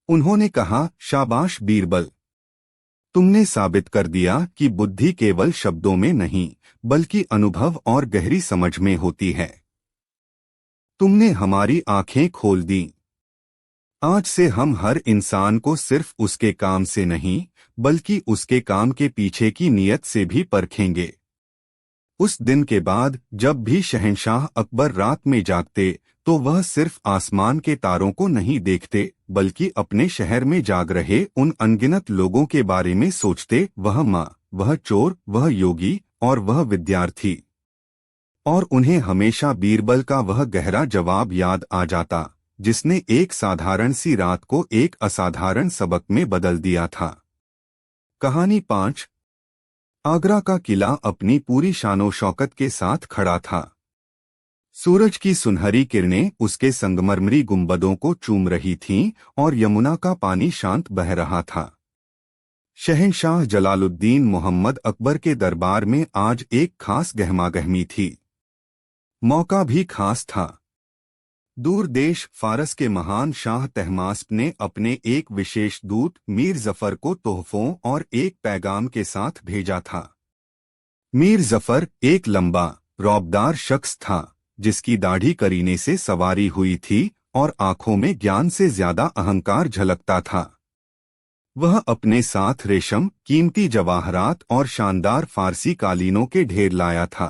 उन्होंने कहा, शाबाश बीरबल, तुमने साबित कर दिया कि बुद्धि केवल शब्दों में नहीं, बल्कि अनुभव और गहरी समझ में होती है। तुमने हमारी आंखें खोल दी। आज से हम हर इंसान को सिर्फ उसके काम से नहीं, बल्कि उसके काम के पीछे की नीयत से भी परखेंगे। उस दिन के बाद जब भी शहंशाह अकबर रात में जागते तो वह सिर्फ आसमान के तारों को नहीं देखते, बल्कि अपने शहर में जाग रहे उन अनगिनत लोगों के बारे में सोचते। वह माँ, वह चोर, वह योगी और वह विद्यार्थी। और उन्हें हमेशा बीरबल का वह गहरा जवाब याद आ जाता जिसने एक साधारण सी रात को एक असाधारण सबक में बदल दिया था। कहानी 5। आगरा का किला अपनी पूरी शानो शौकत के साथ खड़ा था। सूरज की सुनहरी किरणें उसके संगमरमरी गुंबदों को चूम रही थीं और यमुना का पानी शांत बह रहा था। शहंशाह जलालुद्दीन मोहम्मद अकबर के दरबार में आज एक खास गहमागहमी थी। मौका भी खास था। दूर देश फारस के महान शाह तहमास्प ने अपने एक विशेष दूत मीर जफर को तोहफों और एक पैगाम के साथ भेजा था। मीर जफर एक लंबा, रौबदार शख्स था जिसकी दाढ़ी करीने से सवारी हुई थी और आंखों में ज्ञान से ज्यादा अहंकार झलकता था। वह अपने साथ रेशम, कीमती जवाहरात और शानदार फारसी कालीनों के ढेर लाया था।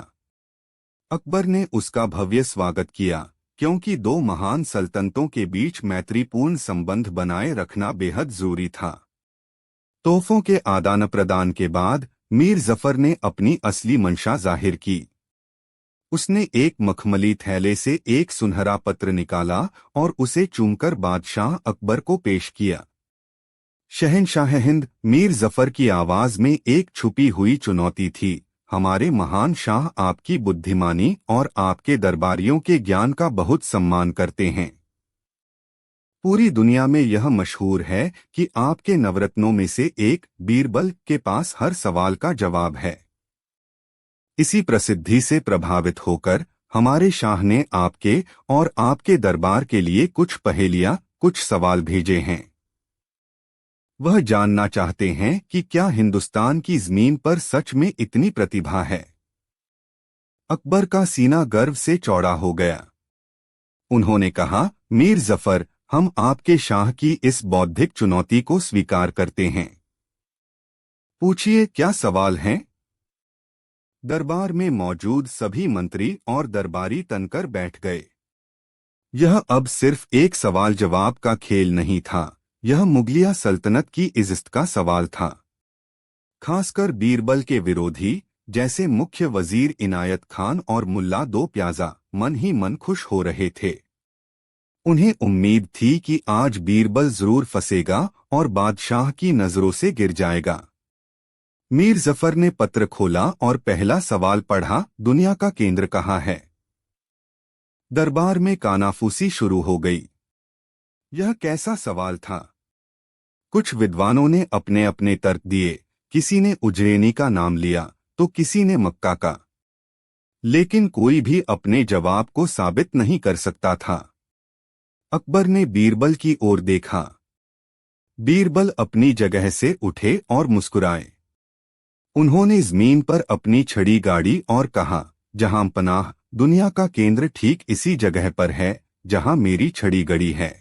अकबर ने उसका भव्य स्वागत किया, क्योंकि दो महान सल्तनतों के बीच मैत्रीपूर्ण संबंध बनाए रखना बेहद जरूरी था। तोहफों के आदान प्रदान के बाद मीर जफर ने अपनी असली मंशा जाहिर की। उसने एक मखमली थैले से एक सुनहरा पत्र निकाला और उसे चूमकर बादशाह अकबर को पेश किया। शहंशाह हिंद मीर जफर की आवाज में एक छुपी हुई चुनौती थी। हमारे महान शाह आपकी बुद्धिमानी और आपके दरबारियों के ज्ञान का बहुत सम्मान करते हैं। पूरी दुनिया में यह मशहूर है कि आपके नवरत्नों में से एक बीरबल के पास हर सवाल का जवाब है। इसी प्रसिद्धि से प्रभावित होकर हमारे शाह ने आपके और आपके दरबार के लिए कुछ पहेलियां, कुछ सवाल भेजे हैं। वह जानना चाहते हैं कि क्या हिंदुस्तान की जमीन पर सच में इतनी प्रतिभा है। अकबर का सीना गर्व से चौड़ा हो गया। उन्होंने कहा, मीर जफर, हम आपके शाह की इस बौद्धिक चुनौती को स्वीकार करते हैं। पूछिए, क्या सवाल हैं? दरबार में मौजूद सभी मंत्री और दरबारी तनकर बैठ गए। यह अब सिर्फ एक सवाल जवाब का खेल नहीं था, यह मुगलिया सल्तनत की इज्जत का सवाल था। खासकर बीरबल के विरोधी जैसे मुख्य वजीर इनायत खान और मुल्ला दो प्याजा मन ही मन खुश हो रहे थे। उन्हें उम्मीद थी कि आज बीरबल जरूर फंसेगा और बादशाह की नजरों से गिर जाएगा। मीर जफर ने पत्र खोला और पहला सवाल पढ़ा, दुनिया का केंद्र कहाँ है? दरबार में कानाफूसी शुरू हो गई। यह कैसा सवाल था? कुछ विद्वानों ने अपने अपने तर्क दिए। किसी ने उज्जैनी का नाम लिया तो किसी ने मक्का का, लेकिन कोई भी अपने जवाब को साबित नहीं कर सकता था। अकबर ने बीरबल की ओर देखा। बीरबल अपनी जगह से उठे और मुस्कुराए। उन्होंने जमीन पर अपनी छड़ी गाड़ी और कहा, जहां पनाह, दुनिया का केंद्र ठीक इसी जगह पर है जहां मेरी छड़ी गड़ी है।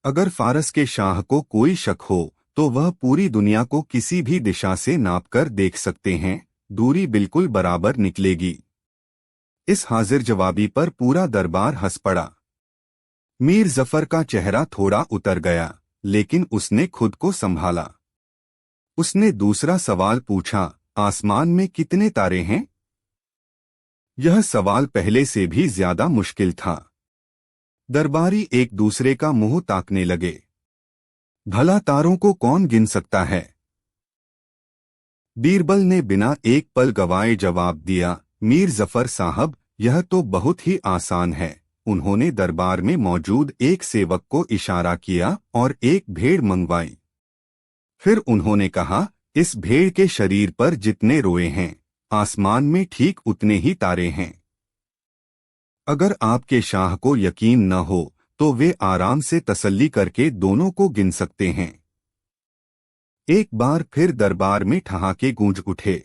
अगर फारस के शाह को कोई शक हो तो वह पूरी दुनिया को किसी भी दिशा से नापकर देख सकते हैं, दूरी बिल्कुल बराबर निकलेगी। इस हाजिर जवाबी पर पूरा दरबार हंस पड़ा। मीर जफर का चेहरा थोड़ा उतर गया, लेकिन उसने खुद को संभाला। उसने दूसरा सवाल पूछा, आसमान में कितने तारे हैं? यह सवाल पहले से भी ज्यादा मुश्किल था। दरबारी एक दूसरे का मुंह ताकने लगे। भला तारों को कौन गिन सकता है? बीरबल ने बिना एक पल गवाए जवाब दिया, मीर जफर साहब, यह तो बहुत ही आसान है। उन्होंने दरबार में मौजूद एक सेवक को इशारा किया और एक भेड़ मंगवाई। फिर उन्होंने कहा, इस भेड़ के शरीर पर जितने रोए हैं, आसमान में ठीक उतने ही तारे हैं। अगर आपके शाह को यकीन न हो तो वे आराम से तसल्ली करके दोनों को गिन सकते हैं। एक बार फिर दरबार में ठहाके गूंज उठे।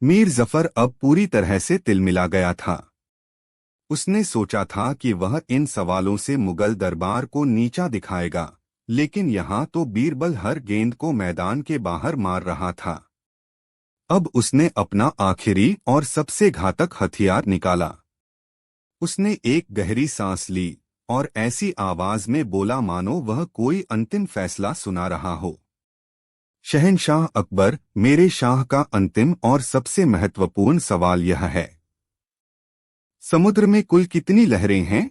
मीर जफर अब पूरी तरह से तिलमिला गया था। उसने सोचा था कि वह इन सवालों से मुगल दरबार को नीचा दिखाएगा, लेकिन यहाँ तो बीरबल हर गेंद को मैदान के बाहर मार रहा था। अब उसने अपना आखिरी और सबसे घातक हथियार निकाला। उसने एक गहरी सांस ली और ऐसी आवाज में बोला मानो वह कोई अंतिम फैसला सुना रहा हो। शहंशाह अकबर, मेरे शाह का अंतिम और सबसे महत्वपूर्ण सवाल यह है, समुद्र में कुल कितनी लहरें हैं?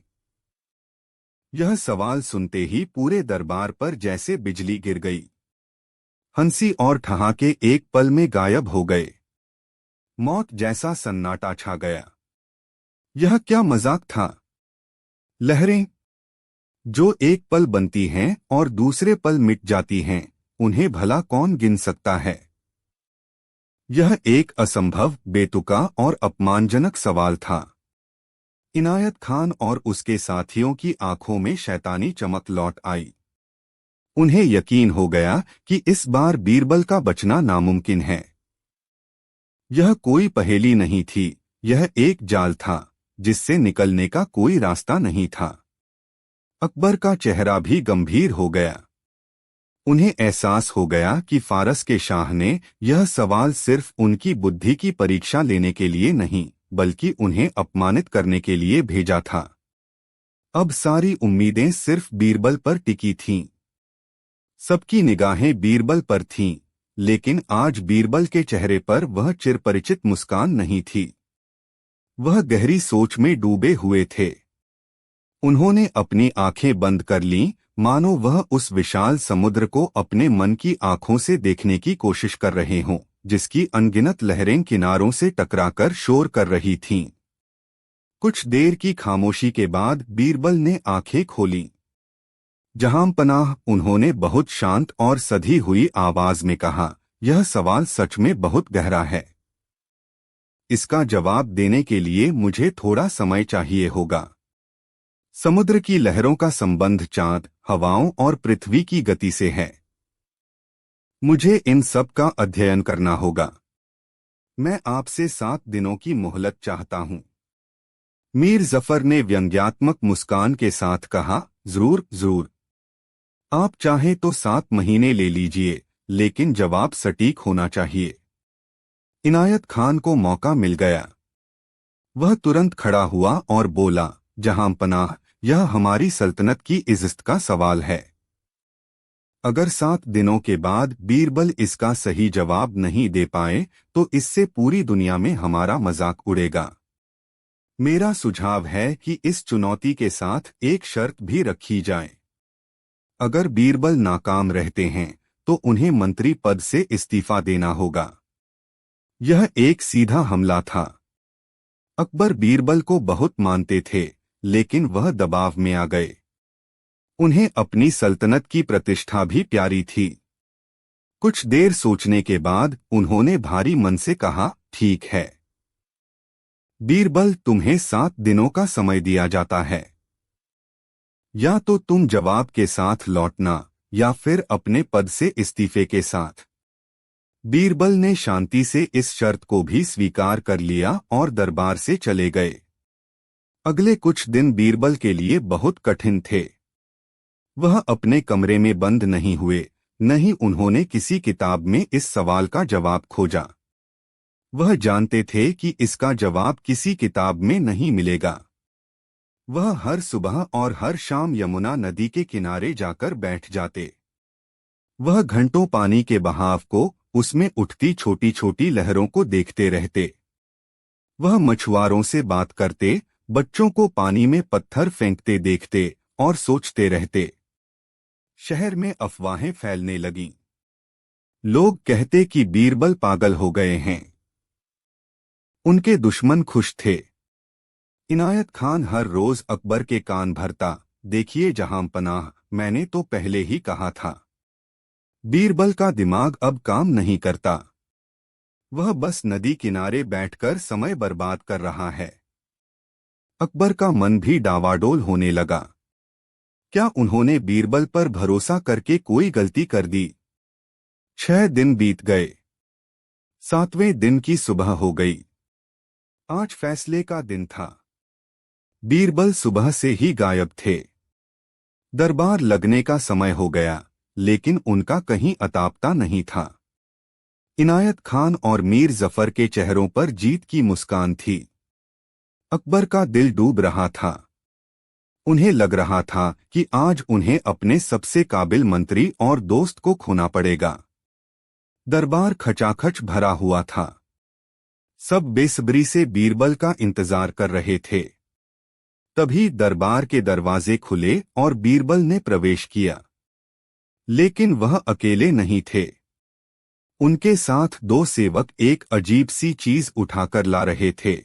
यह सवाल सुनते ही पूरे दरबार पर जैसे बिजली गिर गई। हंसी और ठहाके एक पल में गायब हो गए। मौत जैसा सन्नाटा छा गया। यह क्या मजाक था? लहरें जो एक पल बनती हैं और दूसरे पल मिट जाती हैं, उन्हें भला कौन गिन सकता है? यह एक असंभव, बेतुका और अपमानजनक सवाल था। इनायत खान और उसके साथियों की आंखों में शैतानी चमक लौट आई। उन्हें यकीन हो गया कि इस बार बीरबल का बचना नामुमकिन है। यह कोई पहेली नहीं थी, यह एक जाल था जिससे निकलने का कोई रास्ता नहीं था। अकबर का चेहरा भी गंभीर हो गया। उन्हें एहसास हो गया कि फारस के शाह ने यह सवाल सिर्फ उनकी बुद्धि की परीक्षा लेने के लिए नहीं, बल्कि उन्हें अपमानित करने के लिए भेजा था। अब सारी उम्मीदें सिर्फ बीरबल पर टिकी थीं। सबकी निगाहें बीरबल पर थीं, लेकिन आज बीरबल के चेहरे पर वह चिरपरिचित मुस्कान नहीं थी। वह गहरी सोच में डूबे हुए थे। उन्होंने अपनी आंखें बंद कर लीं, मानो वह उस विशाल समुद्र को अपने मन की आंखों से देखने की कोशिश कर रहे हों, जिसकी अनगिनत लहरें किनारों से टकराकर शोर कर रही थीं। कुछ देर की खामोशी के बाद बीरबल ने आंखें खोलीं। जहांपनाह, उन्होंने बहुत शांत और सधी हुई आवाज में कहा, यह सवाल सच में बहुत गहरा है। इसका जवाब देने के लिए मुझे थोड़ा समय चाहिए होगा। समुद्र की लहरों का संबंध चांद, हवाओं और पृथ्वी की गति से है। मुझे इन सब का अध्ययन करना होगा। मैं आपसे 7 दिनों की मोहलत चाहता हूं। मीर जफर ने व्यंग्यात्मक मुस्कान के साथ कहा, जरूर जरूर। आप चाहें तो 7 महीने ले लीजिए, लेकिन जवाब सटीक होना चाहिए। इनायत खान को मौका मिल गया। वह तुरंत खड़ा हुआ और बोला, जहांपनाह, यह हमारी सल्तनत की इज्जत का सवाल है। अगर 7 दिनों के बाद बीरबल इसका सही जवाब नहीं दे पाए तो इससे पूरी दुनिया में हमारा मजाक उड़ेगा। मेरा सुझाव है कि इस चुनौती के साथ एक शर्त भी रखी जाए। अगर बीरबल नाकाम रहते हैं तो उन्हें मंत्री पद से इस्तीफा देना होगा। यह एक सीधा हमला था। अकबर बीरबल को बहुत मानते थे, लेकिन वह दबाव में आ गए। उन्हें अपनी सल्तनत की प्रतिष्ठा भी प्यारी थी। कुछ देर सोचने के बाद उन्होंने भारी मन से कहा, ठीक है बीरबल, तुम्हें 7 दिनों का समय दिया जाता है। या तो तुम जवाब के साथ लौटना या फिर अपने पद से इस्तीफे के साथ। बीरबल ने शांति से इस शर्त को भी स्वीकार कर लिया और दरबार से चले गए। अगले कुछ दिन बीरबल के लिए बहुत कठिन थे। वह अपने कमरे में बंद नहीं हुए, न ही उन्होंने किसी किताब में इस सवाल का जवाब खोजा। वह जानते थे कि इसका जवाब किसी किताब में नहीं मिलेगा। वह हर सुबह और हर शाम यमुना नदी के किनारे जाकर बैठ जाते। वह घंटों पानी के बहाव को, उसमें उठती छोटी छोटी लहरों को देखते रहते। वह मछुआरों से बात करते, बच्चों को पानी में पत्थर फेंकते देखते और सोचते रहते। शहर में अफवाहें फैलने लगीं। लोग कहते कि बीरबल पागल हो गए हैं। उनके दुश्मन खुश थे। इनायत खान हर रोज अकबर के कान भरता, देखिए जहांपनाह, मैंने तो पहले ही कहा था। बीरबल का दिमाग अब काम नहीं करता। वह बस नदी किनारे बैठकर समय बर्बाद कर रहा है। अकबर का मन भी डावाडोल होने लगा। क्या उन्होंने बीरबल पर भरोसा करके कोई गलती कर दी? 6 दिन बीत गए। 7वें दिन की सुबह हो गई। आज फैसले का दिन था। बीरबल सुबह से ही गायब थे। दरबार लगने का समय हो गया, लेकिन उनका कहीं अतापता नहीं था। इनायत खान और मीर जफर के चेहरों पर जीत की मुस्कान थी। अकबर का दिल डूब रहा था। उन्हें लग रहा था कि आज उन्हें अपने सबसे काबिल मंत्री और दोस्त को खोना पड़ेगा। दरबार खचाखच भरा हुआ था। सब बेसब्री से बीरबल का इंतजार कर रहे थे। तभी दरबार के दरवाजे खुले और बीरबल ने प्रवेश किया। लेकिन वह अकेले नहीं थे। उनके साथ 2 सेवक एक अजीब सी चीज उठाकर ला रहे थे।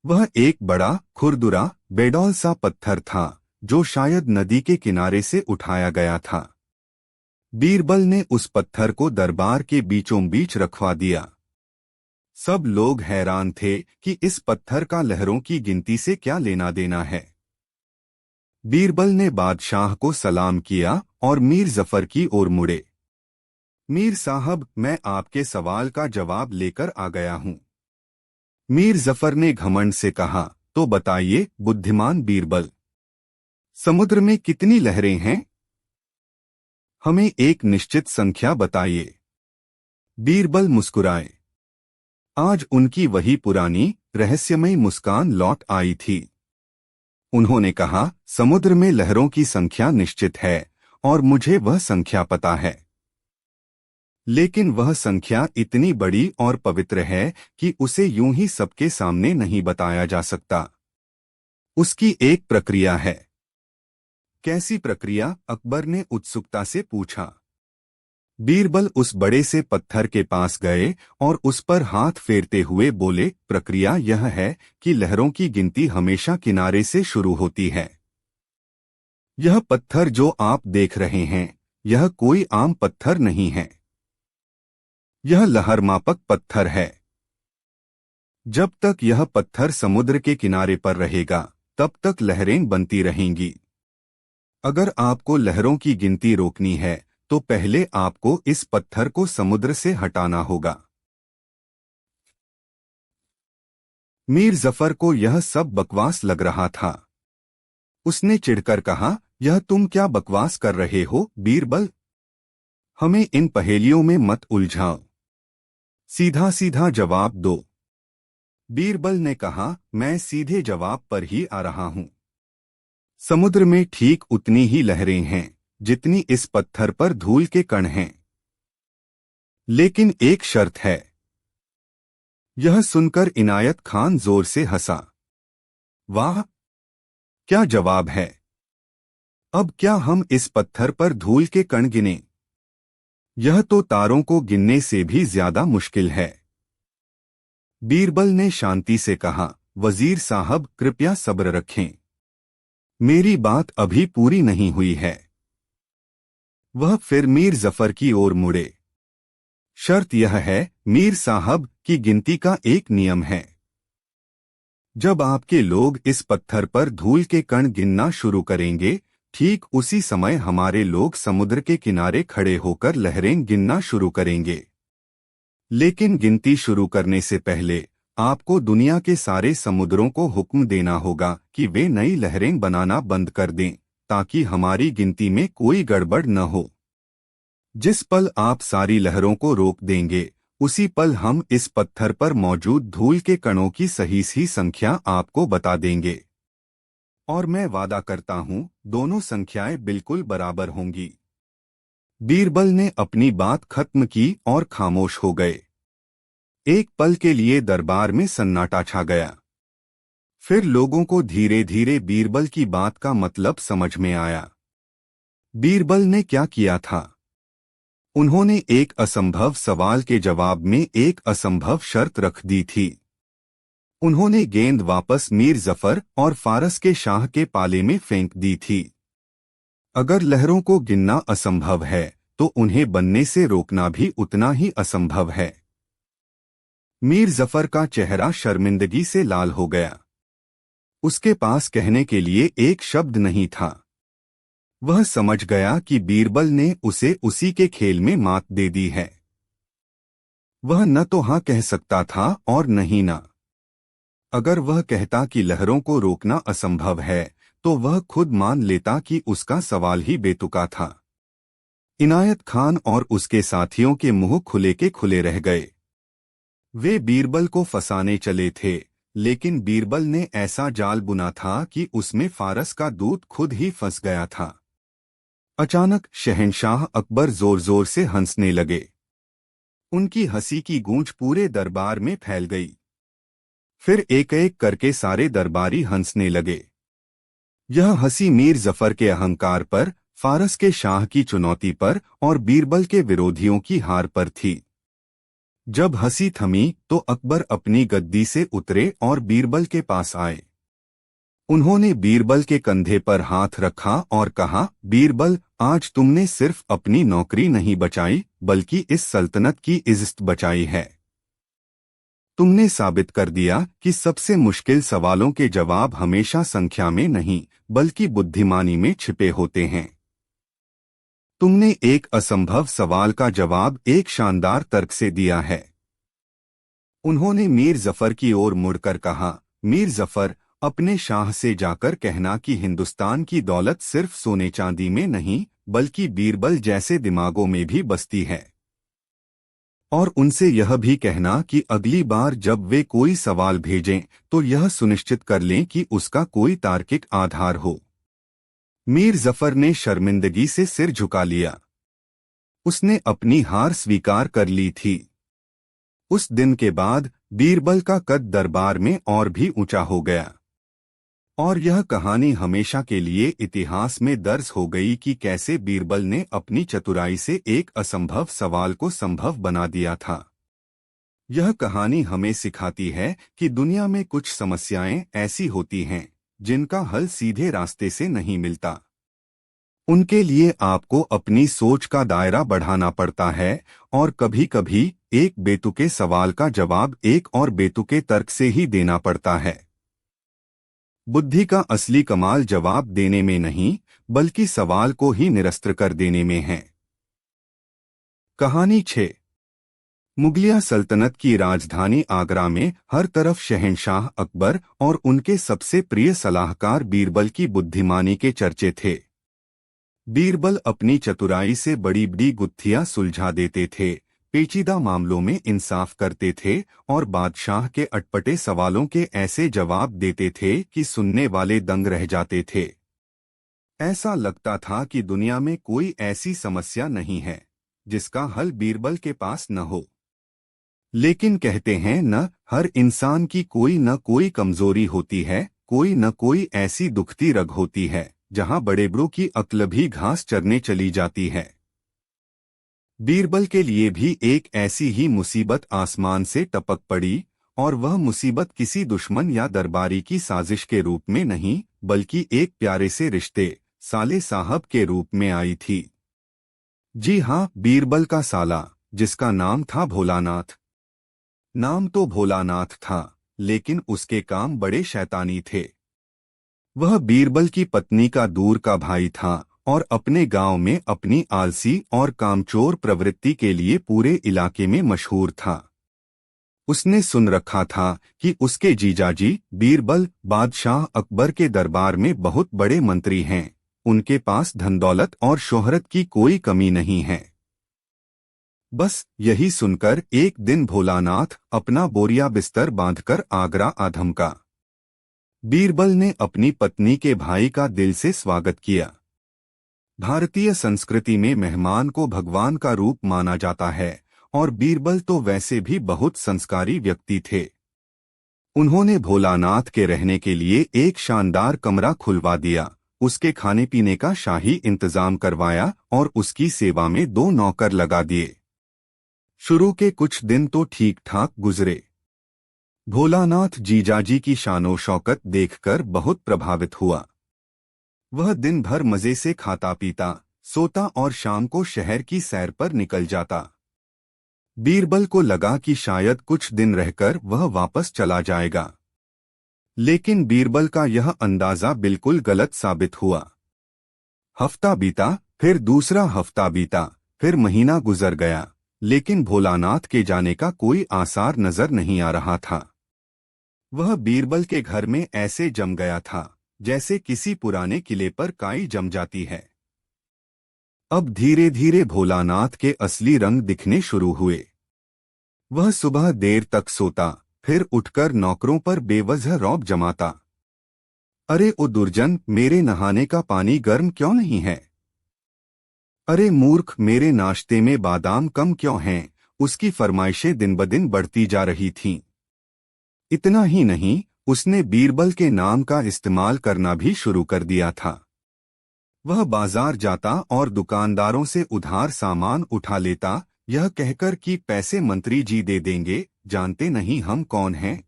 वह एक बड़ा, खुरदुरा, बेडौल सा पत्थर था, जो शायद नदी के किनारे से उठाया गया था। बीरबल ने उस पत्थर को दरबार के बीचों बीच रखवा दिया। सब लोग हैरान थे कि इस पत्थर का लहरों की गिनती से क्या लेना देना है। बीरबल ने बादशाह को सलाम किया और मीर जफर की ओर मुड़े। मीर साहब, मैं आपके सवाल का जवाब लेकर आ गया हूं। मीर जफर ने घमंड से कहा, तो बताइए बुद्धिमान बीरबल, समुद्र में कितनी लहरें हैं? हमें एक निश्चित संख्या बताइए। बीरबल मुस्कुराए। आज उनकी वही पुरानी, रहस्यमयी मुस्कान लौट आई थी। उन्होंने कहा, समुद्र में लहरों की संख्या निश्चित है और मुझे वह संख्या पता है। लेकिन वह संख्या इतनी बड़ी और पवित्र है कि उसे यूं ही सबके सामने नहीं बताया जा सकता। उसकी एक प्रक्रिया है। कैसी प्रक्रिया? अकबर ने उत्सुकता से पूछा। बीरबल उस बड़े से पत्थर के पास गए और उस पर हाथ फेरते हुए बोले, प्रक्रिया यह है कि लहरों की गिनती हमेशा किनारे से शुरू होती है। यह पत्थर जो आप देख रहे हैं, यह कोई आम पत्थर नहीं है। यह लहरमापक पत्थर है। जब तक यह पत्थर समुद्र के किनारे पर रहेगा, तब तक लहरें बनती रहेंगी। अगर आपको लहरों की गिनती रोकनी है, तो पहले आपको इस पत्थर को समुद्र से हटाना होगा। मीर जफर को यह सब बकवास लग रहा था। उसने चिढ़कर कहा, यह तुम क्या बकवास कर रहे हो बीरबल? हमें इन पहेलियों में मत उलझाओ। सीधा सीधा जवाब दो। बीरबल ने कहा, मैं सीधे जवाब पर ही आ रहा हूं। समुद्र में ठीक उतनी ही लहरें हैं जितनी इस पत्थर पर धूल के कण हैं। लेकिन एक शर्त है। यह सुनकर इनायत खान जोर से हंसा। वाह, क्या जवाब है! अब क्या हम इस पत्थर पर धूल के कण गिनें? यह तो तारों को गिनने से भी ज्यादा मुश्किल है। बीरबल ने शांति से कहा, वजीर साहब कृपया सब्र रखें। मेरी बात अभी पूरी नहीं हुई है। वह फिर मीर जफर की ओर मुड़े। शर्त यह है मीर साहब कि गिनती का एक नियम है। जब आपके लोग इस पत्थर पर धूल के कण गिनना शुरू करेंगे, ठीक उसी समय हमारे लोग समुद्र के किनारे खड़े होकर लहरें गिनना शुरू करेंगे। लेकिन गिनती शुरू करने से पहले आपको दुनिया के सारे समुद्रों को हुक्म देना होगा कि वे नई लहरें बनाना बंद कर दें, ताकि हमारी गिनती में कोई गड़बड़ न हो। जिस पल आप सारी लहरों को रोक देंगे, उसी पल हम इस पत्थर पर मौजूद धूल के कणों की सही संख्या आपको बता देंगे। और मैं वादा करता हूं, दोनों संख्याएं बिल्कुल बराबर होंगी। बीरबल ने अपनी बात खत्म की और खामोश हो गए। एक पल के लिए दरबार में सन्नाटा छा गया। फिर लोगों को धीरे धीरे बीरबल की बात का मतलब समझ में आया। बीरबल ने क्या किया था? उन्होंने एक असंभव सवाल के जवाब में एक असंभव शर्त रख दी थी। उन्होंने गेंद वापस मीर जफर और फारस के शाह के पाले में फेंक दी थी। अगर लहरों को गिनना असंभव है, तो उन्हें बनने से रोकना भी उतना ही असंभव है। मीर जफर का चेहरा शर्मिंदगी से लाल हो गया। उसके पास कहने के लिए एक शब्द नहीं था। वह समझ गया कि बीरबल ने उसे उसी के खेल में मात दे दी है। वह न तो हाँ कह सकता था और न ही ना। अगर वह कहता कि लहरों को रोकना असंभव है, तो वह खुद मान लेता कि उसका सवाल ही बेतुका था। इनायत खान और उसके साथियों के मुंह खुले के खुले रह गए। वे बीरबल को फंसाने चले थे, लेकिन बीरबल ने ऐसा जाल बुना था कि उसमें फारस का दूत खुद ही फंस गया था। अचानक शहंशाह अकबर जोर जोर से हंसने लगे। उनकी हंसी की गूंज पूरे दरबार में फैल गई। फिर एक एक करके सारे दरबारी हंसने लगे। यह हंसी मीर जफर के अहंकार पर, फारस के शाह की चुनौती पर और बीरबल के विरोधियों की हार पर थी। जब हंसी थमी तो अकबर अपनी गद्दी से उतरे और बीरबल के पास आए। उन्होंने बीरबल के कंधे पर हाथ रखा और कहा, बीरबल, आज तुमने सिर्फ अपनी नौकरी नहीं बचाई, बल्कि इस सल्तनत की इज्जत बचाई है। तुमने साबित कर दिया कि सबसे मुश्किल सवालों के जवाब हमेशा संख्या में नहीं, बल्कि बुद्धिमानी में छिपे होते हैं। तुमने एक असंभव सवाल का जवाब एक शानदार तर्क से दिया है। उन्होंने मीर जफर की ओर मुड़कर कहा, मीर जफर, अपने शाह से जाकर कहना कि हिंदुस्तान की दौलत सिर्फ सोने चांदी में नहीं, बल्कि बीरबल जैसे दिमागों में भी बसती है। और उनसे यह भी कहना कि अगली बार जब वे कोई सवाल भेजें, तो यह सुनिश्चित कर लें कि उसका कोई तार्किक आधार हो। मीर जफर ने शर्मिंदगी से सिर झुका लिया। उसने अपनी हार स्वीकार कर ली थी। उस दिन के बाद बीरबल का कद दरबार में और भी ऊंचा हो गया, और यह कहानी हमेशा के लिए इतिहास में दर्ज हो गई कि कैसे बीरबल ने अपनी चतुराई से एक असंभव सवाल को संभव बना दिया था। यह कहानी हमें सिखाती है कि दुनिया में कुछ समस्याएं ऐसी होती हैं जिनका हल सीधे रास्ते से नहीं मिलता। उनके लिए आपको अपनी सोच का दायरा बढ़ाना पड़ता है, और कभी-कभी एक बेतुके सवाल का जवाब एक और बेतुके तर्क से ही देना पड़ता है। बुद्धि का असली कमाल जवाब देने में नहीं, बल्कि सवाल को ही निरस्त कर देने में है। कहानी 6। मुगलिया सल्तनत की राजधानी आगरा में हर तरफ शहंशाह अकबर और उनके सबसे प्रिय सलाहकार बीरबल की बुद्धिमानी के चर्चे थे। बीरबल अपनी चतुराई से बड़ी बड़ी गुत्थियां सुलझा देते थे, पेचीदा मामलों में इंसाफ करते थे और बादशाह के अटपटे सवालों के ऐसे जवाब देते थे कि सुनने वाले दंग रह जाते थे। ऐसा लगता था कि दुनिया में कोई ऐसी समस्या नहीं है जिसका हल बीरबल के पास न हो। लेकिन कहते हैं न, हर इंसान की कोई न कोई कमजोरी होती है, कोई न कोई ऐसी दुखती रग होती है जहां बड़े बड़ों की अक्ल भी घास चरने चली जाती है। बीरबल के लिए भी एक ऐसी ही मुसीबत आसमान से टपक पड़ी, और वह मुसीबत किसी दुश्मन या दरबारी की साजिश के रूप में नहीं, बल्कि एक प्यारे से रिश्ते साले साहब के रूप में आई थी। जी हाँ, बीरबल का साला, जिसका नाम था भोलानाथ। नाम तो भोलानाथ था, लेकिन उसके काम बड़े शैतानी थे। वह बीरबल की पत्नी का दूर का भाई था और अपने गांव में अपनी आलसी और कामचोर प्रवृत्ति के लिए पूरे इलाके में मशहूर था। उसने सुन रखा था कि उसके जीजाजी बीरबल बादशाह अकबर के दरबार में बहुत बड़े मंत्री हैं, उनके पास धन दौलत और शोहरत की कोई कमी नहीं है। बस यही सुनकर एक दिन भोलानाथ अपना बोरिया बिस्तर बांधकर आगरा आ धमका। बीरबल ने अपनी पत्नी के भाई का दिल से स्वागत किया। भारतीय संस्कृति में मेहमान को भगवान का रूप माना जाता है, और बीरबल तो वैसे भी बहुत संस्कारी व्यक्ति थे। उन्होंने भोलानाथ के रहने के लिए एक शानदार कमरा खुलवा दिया, उसके खाने पीने का शाही इंतजाम करवाया और उसकी सेवा में 2 नौकर लगा दिए। शुरू के कुछ दिन तो ठीक ठाक गुजरे। भोलानाथ जीजाजी की शानो शौकत देखकर बहुत प्रभावित हुआ। वह दिन भर मजे से खाता पीता, सोता और शाम को शहर की सैर पर निकल जाता। बीरबल को लगा कि शायद कुछ दिन रहकर वह वापस चला जाएगा, लेकिन बीरबल का यह अंदाजा बिल्कुल गलत साबित हुआ। हफ्ता बीता, फिर दूसरा हफ्ता बीता, फिर महीना गुजर गया, लेकिन भोलानाथ के जाने का कोई आसार नजर नहीं आ रहा था। वह बीरबल के घर में ऐसे जम गया था जैसे किसी पुराने किले पर काई जम जाती है। अब धीरे धीरे भोलानाथ के असली रंग दिखने शुरू हुए। वह सुबह देर तक सोता, फिर उठकर नौकरों पर बेवजह रौब जमाता। अरे ओ दुर्जन, मेरे नहाने का पानी गर्म क्यों नहीं है? अरे मूर्ख, मेरे नाश्ते में बादाम कम क्यों हैं? उसकी फरमाइशें दिन ब दिन बढ़ती जा रही थीं। इतना ही नहीं, उसने बीरबल के नाम का इस्तेमाल करना भी शुरू कर दिया था। वह बाजार जाता और दुकानदारों से उधार सामान उठा लेता, यह कहकर कि पैसे मंत्री जी दे देंगे, जानते नहीं हम कौन हैं?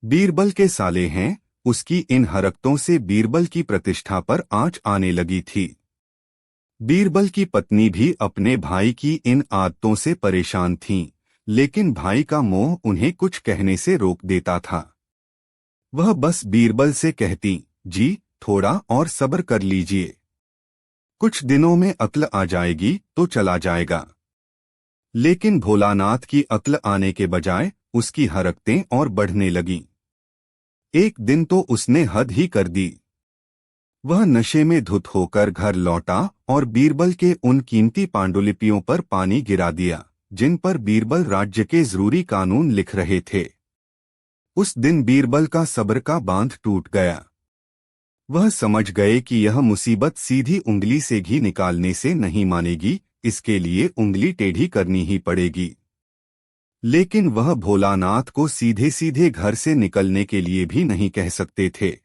बीरबल के साले हैं। उसकी इन हरकतों से बीरबल की प्रतिष्ठा पर आंच आने लगी थी। बीरबल की पत्नी भी अपने भाई की इन आदतों से परेशान थीं, लेकिन भाई का मोह उन्हें कुछ कहने से रोक देता था। वह बस बीरबल से कहती, जी थोड़ा और सब्र कर लीजिए, कुछ दिनों में अक्ल आ जाएगी तो चला जाएगा। लेकिन भोलानाथ की अक्ल आने के बजाय उसकी हरकतें और बढ़ने लगीं। एक दिन तो उसने हद ही कर दी। वह नशे में धुत होकर घर लौटा और बीरबल के उन कीमती पांडुलिपियों पर पानी गिरा दिया जिन पर बीरबल राज्य के जरूरी कानून लिख रहे थे। उस दिन बीरबल का सब्र का बांध टूट गया। वह समझ गए कि यह मुसीबत सीधी उंगली से घी निकालने से नहीं मानेगी, इसके लिए उंगली टेढ़ी करनी ही पड़ेगी। लेकिन वह भोलानाथ को सीधे सीधे घर से निकलने के लिए भी नहीं कह सकते थे।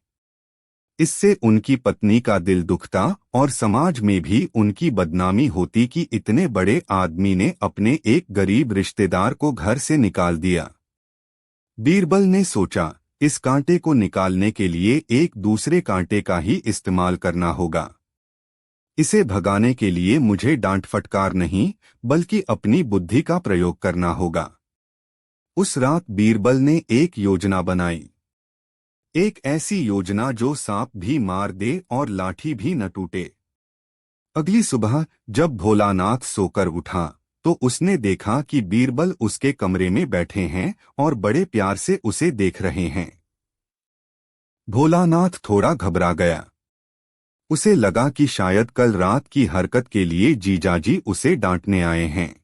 इससे उनकी पत्नी का दिल दुखता और समाज में भी उनकी बदनामी होती कि इतने बड़े आदमी ने अपने एक गरीब रिश्तेदार को घर से निकाल दिया। बीरबल ने सोचा, इस कांटे को निकालने के लिए एक दूसरे कांटे का ही इस्तेमाल करना होगा। इसे भगाने के लिए मुझे डांट फटकार नहीं, बल्कि अपनी बुद्धि का प्रयोग करना होगा। उस रात बीरबल ने एक योजना बनाई, एक ऐसी योजना जो सांप भी मार दे और लाठी भी न टूटे। अगली सुबह जब भोलानाथ सोकर उठा तो उसने देखा कि बीरबल उसके कमरे में बैठे हैं और बड़े प्यार से उसे देख रहे हैं। भोलानाथ थोड़ा घबरा गया। उसे लगा कि शायद कल रात की हरकत के लिए जीजाजी उसे डांटने आए हैं।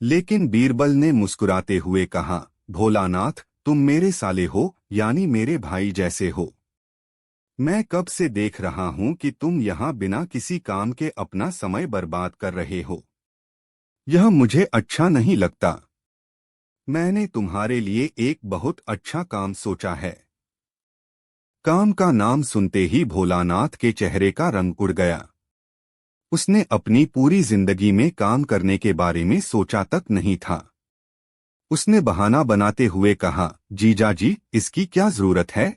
लेकिन बीरबल ने मुस्कुराते हुए कहा, भोलानाथ, तुम मेरे साले हो, यानी मेरे भाई जैसे हो। मैं कब से देख रहा हूं कि तुम यहां बिना किसी काम के अपना समय बर्बाद कर रहे हो। यह मुझे अच्छा नहीं लगता। मैंने तुम्हारे लिए एक बहुत अच्छा काम सोचा है। काम का नाम सुनते ही भोलानाथ के चेहरे का रंग उड़ गया। उसने अपनी पूरी जिंदगी में काम करने के बारे में सोचा तक नहीं था। उसने बहाना बनाते हुए कहा, जीजाजी, इसकी क्या जरूरत है?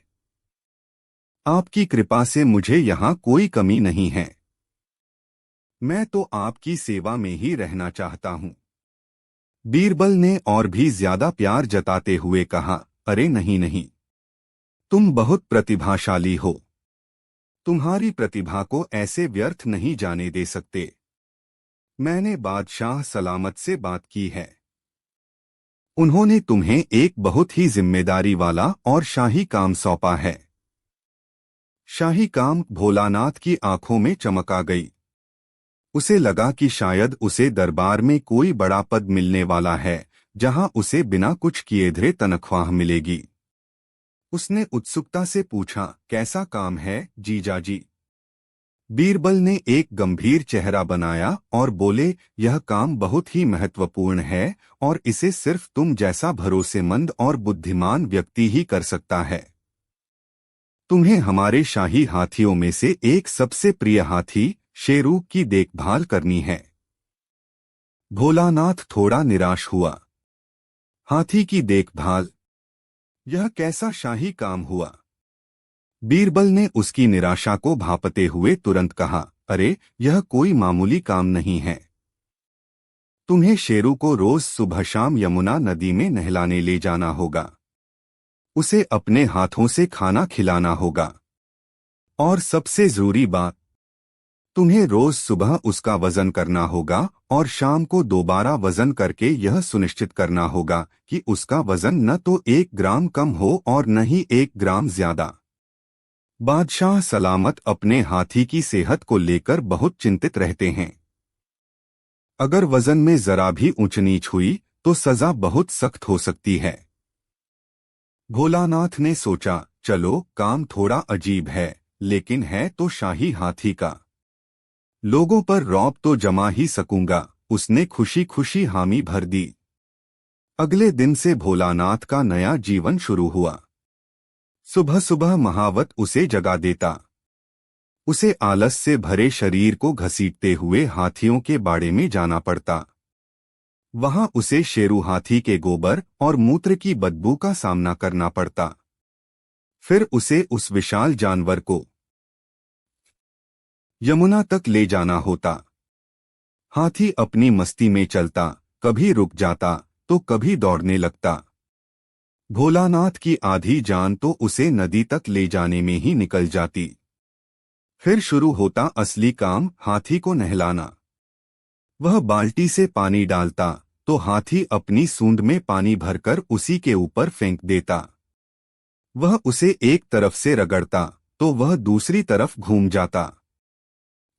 आपकी कृपा से मुझे यहाँ कोई कमी नहीं है। मैं तो आपकी सेवा में ही रहना चाहता हूँ। बीरबल ने और भी ज्यादा प्यार जताते हुए कहा, अरे नहीं नहीं, तुम बहुत प्रतिभाशाली हो। तुम्हारी प्रतिभा को ऐसे व्यर्थ नहीं जाने दे सकते। मैंने बादशाह सलामत से बात की है। उन्होंने तुम्हें एक बहुत ही जिम्मेदारी वाला और शाही काम सौंपा है। शाही काम? भोलानाथ की आंखों में चमक आ गई। उसे लगा कि शायद उसे दरबार में कोई बड़ा पद मिलने वाला है, जहां उसे बिना कुछ किए धरे तनख्वाह मिलेगी। उसने उत्सुकता से पूछा, कैसा काम है जीजाजी? बीरबल ने एक गंभीर चेहरा बनाया और बोले, यह काम बहुत ही महत्वपूर्ण है और इसे सिर्फ तुम जैसा भरोसेमंद और बुद्धिमान व्यक्ति ही कर सकता है। तुम्हें हमारे शाही हाथियों में से एक सबसे प्रिय हाथी शेरू की देखभाल करनी है। भोलानाथ थोड़ा निराश हुआ। हाथी की देखभाल? यह कैसा शाही काम हुआ? बीरबल ने उसकी निराशा को भांपते हुए तुरंत कहा, अरे यह कोई मामूली काम नहीं है। तुम्हें शेरू को रोज सुबह शाम यमुना नदी में नहलाने ले जाना होगा। उसे अपने हाथों से खाना खिलाना होगा। और सबसे जरूरी बात, तुम्हें रोज सुबह उसका वजन करना होगा और शाम को दोबारा वजन करके यह सुनिश्चित करना होगा कि उसका वजन न तो 1 ग्राम कम हो और न ही 1 ग्राम ज्यादा। बादशाह सलामत अपने हाथी की सेहत को लेकर बहुत चिंतित रहते हैं। अगर वजन में जरा भी ऊंच नीच हुई तो सजा बहुत सख्त हो सकती है। भोलानाथ ने सोचा, चलो काम थोड़ा अजीब है, लेकिन है तो शाही हाथी का। लोगों पर रौब तो जमा ही सकूंगा। उसने खुशी खुशी हामी भर दी। अगले दिन से भोलानाथ का नया जीवन शुरू हुआ। सुबह सुबह महावत उसे जगा देता। उसे आलस से भरे शरीर को घसीटते हुए हाथियों के बाड़े में जाना पड़ता। वहां उसे शेरू हाथी के गोबर और मूत्र की बदबू का सामना करना पड़ता। फिर उसे उस विशाल जानवर को यमुना तक ले जाना होता। हाथी अपनी मस्ती में चलता, कभी रुक जाता तो कभी दौड़ने लगता। भोलानाथ की आधी जान तो उसे नदी तक ले जाने में ही निकल जाती। फिर शुरू होता असली काम, हाथी को नहलाना। वह बाल्टी से पानी डालता तो हाथी अपनी सूंड में पानी भरकर उसी के ऊपर फेंक देता। वह उसे एक तरफ से रगड़ता तो वह दूसरी तरफ घूम जाता।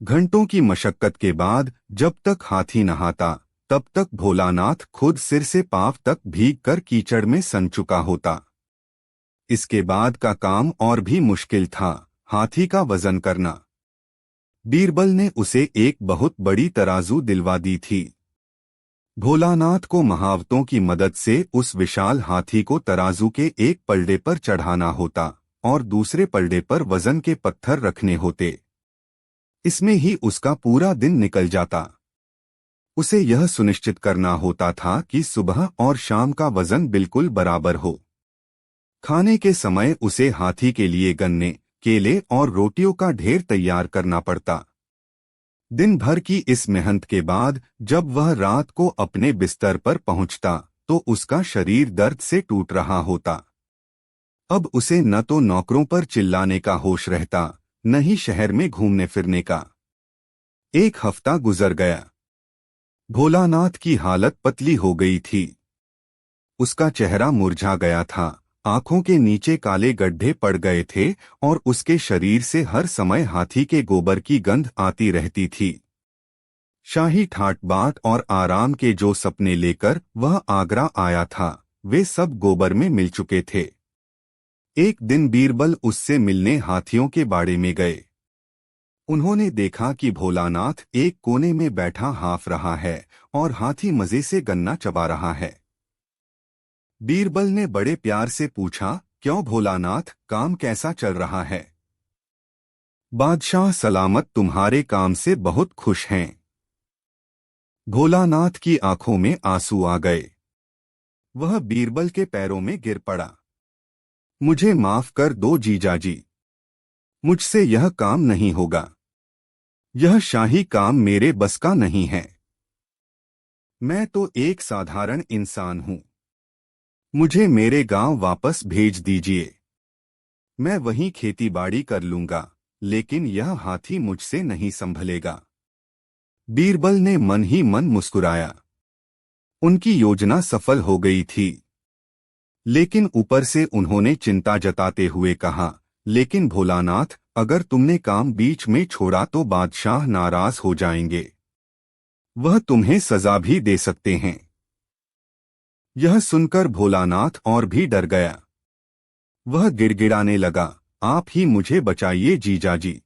घंटों की मशक्कत के बाद जब तक हाथी नहाता, तब तक भोलानाथ खुद सिर से पांव तक भीगकर कीचड़ में सन चुका होता। इसके बाद का काम और भी मुश्किल था। हाथी का वजन करना। बीरबल ने उसे एक बहुत बड़ी तराजू दिलवा दी थी। भोलानाथ को महावतों की मदद से उस विशाल हाथी को तराजू के एक पलड़े पर चढ़ाना होता और दूसरे पलड़े पर वजन के पत्थर रखने होते। इसमें ही उसका पूरा दिन निकल जाता। उसे यह सुनिश्चित करना होता था कि सुबह और शाम का वजन बिल्कुल बराबर हो। खाने के समय उसे हाथी के लिए गन्ने, केले और रोटियों का ढेर तैयार करना पड़ता। दिन भर की इस मेहनत के बाद जब वह रात को अपने बिस्तर पर पहुंचता तो उसका शरीर दर्द से टूट रहा होता। अब उसे न तो नौकरों पर चिल्लाने का होश रहता, न ही शहर में घूमने फिरने का। एक हफ्ता गुजर गया। भोलानाथ की हालत पतली हो गई थी। उसका चेहरा मुरझा गया था, आंखों के नीचे काले गड्ढे पड़ गए थे और उसके शरीर से हर समय हाथी के गोबर की गंध आती रहती थी। शाही ठाट बाट और आराम के जो सपने लेकर वह आगरा आया था, वे सब गोबर में मिल चुके थे। एक दिन बीरबल उससे मिलने हाथियों के बाड़े में गए। उन्होंने देखा कि भोलानाथ एक कोने में बैठा हाफ रहा है और हाथी मजे से गन्ना चबा रहा है। बीरबल ने बड़े प्यार से पूछा, क्यों भोलानाथ, काम कैसा चल रहा है? बादशाह सलामत तुम्हारे काम से बहुत खुश हैं। भोलानाथ की आंखों में आंसू आ गए। वह बीरबल के पैरों में गिर पड़ा। मुझे माफ कर दो जीजाजी, मुझसे यह काम नहीं होगा। यह शाही काम मेरे बस का नहीं है। मैं तो एक साधारण इंसान हूं। मुझे मेरे गांव वापस भेज दीजिए। मैं वहीं खेतीबाड़ी कर लूंगा, लेकिन यह हाथी मुझसे नहीं संभलेगा। बीरबल ने मन ही मन मुस्कुराया। उनकी योजना सफल हो गई थी। लेकिन ऊपर से उन्होंने चिंता जताते हुए कहा, लेकिन भोलानाथ, अगर तुमने काम बीच में छोड़ा तो बादशाह नाराज हो जाएंगे। वह तुम्हें सजा भी दे सकते हैं। यह सुनकर भोलानाथ और भी डर गया। वह गिड़गिड़ाने लगा, आप ही मुझे बचाइए जीजाजी।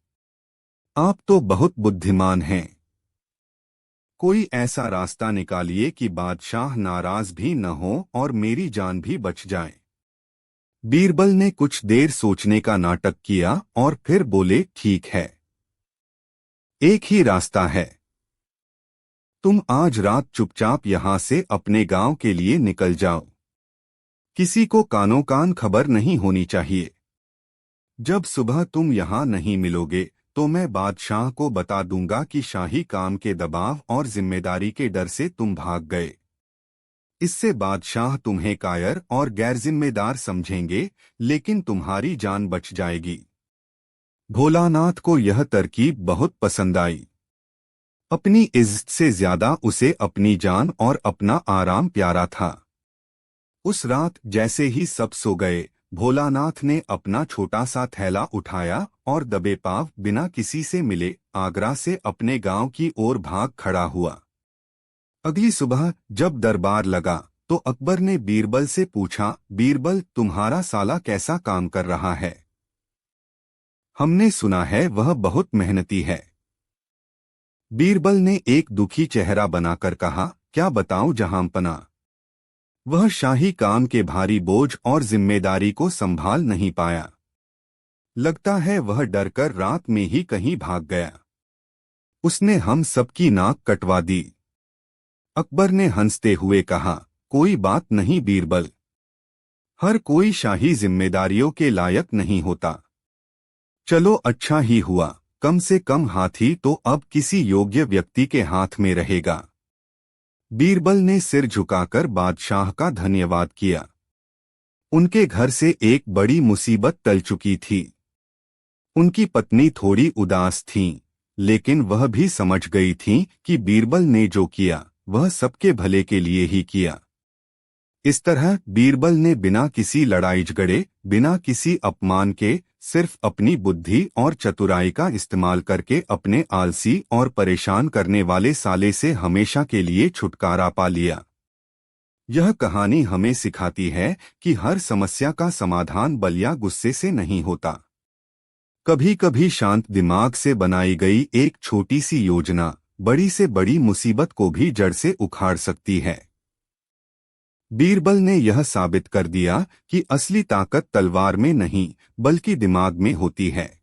आप तो बहुत बुद्धिमान हैं। कोई ऐसा रास्ता निकालिए कि बादशाह नाराज भी न हो और मेरी जान भी बच जाए। बीरबल ने कुछ देर सोचने का नाटक किया और फिर बोले, ठीक है, एक ही रास्ता है। तुम आज रात चुपचाप यहां से अपने गांव के लिए निकल जाओ। किसी को कानो कान खबर नहीं होनी चाहिए। जब सुबह तुम यहां नहीं मिलोगे तो मैं बादशाह को बता दूंगा कि शाही काम के दबाव और जिम्मेदारी के डर से तुम भाग गए। इससे बादशाह तुम्हें कायर और गैरजिम्मेदार समझेंगे, लेकिन तुम्हारी जान बच जाएगी। भोलानाथ को यह तरकीब बहुत पसंद आई। अपनी इज्जत से ज्यादा उसे अपनी जान और अपना आराम प्यारा था। उस रात जैसे ही सब सो गए, भोलानाथ ने अपना छोटा सा थैला उठाया और दबे पांव बिना किसी से मिले आगरा से अपने गांव की ओर भाग खड़ा हुआ। अगली सुबह जब दरबार लगा तो अकबर ने बीरबल से पूछा, बीरबल, तुम्हारा साला कैसा काम कर रहा है? हमने सुना है वह बहुत मेहनती है। बीरबल ने एक दुखी चेहरा बनाकर कहा, क्या बताऊं जहांपना, वह शाही काम के भारी बोझ और जिम्मेदारी को संभाल नहीं पाया। लगता है वह डरकर रात में ही कहीं भाग गया। उसने हम सबकी नाक कटवा दी। अकबर ने हंसते हुए कहा, कोई बात नहीं बीरबल, हर कोई शाही जिम्मेदारियों के लायक नहीं होता। चलो अच्छा ही हुआ, कम से कम हाथी तो अब किसी योग्य व्यक्ति के हाथ में रहेगा। बीरबल ने सिर झुकाकर बादशाह का धन्यवाद किया। उनके घर से एक बड़ी मुसीबत टल चुकी थी। उनकी पत्नी थोड़ी उदास थीं, लेकिन वह भी समझ गई थीं कि बीरबल ने जो किया वह सबके भले के लिए ही किया। इस तरह बीरबल ने बिना किसी लड़ाई झगड़े, बिना किसी अपमान के, सिर्फ अपनी बुद्धि और चतुराई का इस्तेमाल करके अपने आलसी और परेशान करने वाले साले से हमेशा के लिए छुटकारा पा लिया। यह कहानी हमें सिखाती है कि हर समस्या का समाधान बल या गुस्से से नहीं होता। कभी कभी शांत दिमाग से बनाई गई एक छोटी सी योजना बड़ी से बड़ी मुसीबत को भी जड़ से उखाड़ सकती है। बीरबल ने यह साबित कर दिया कि असली ताकत तलवार में नहीं बल्कि दिमाग में होती है।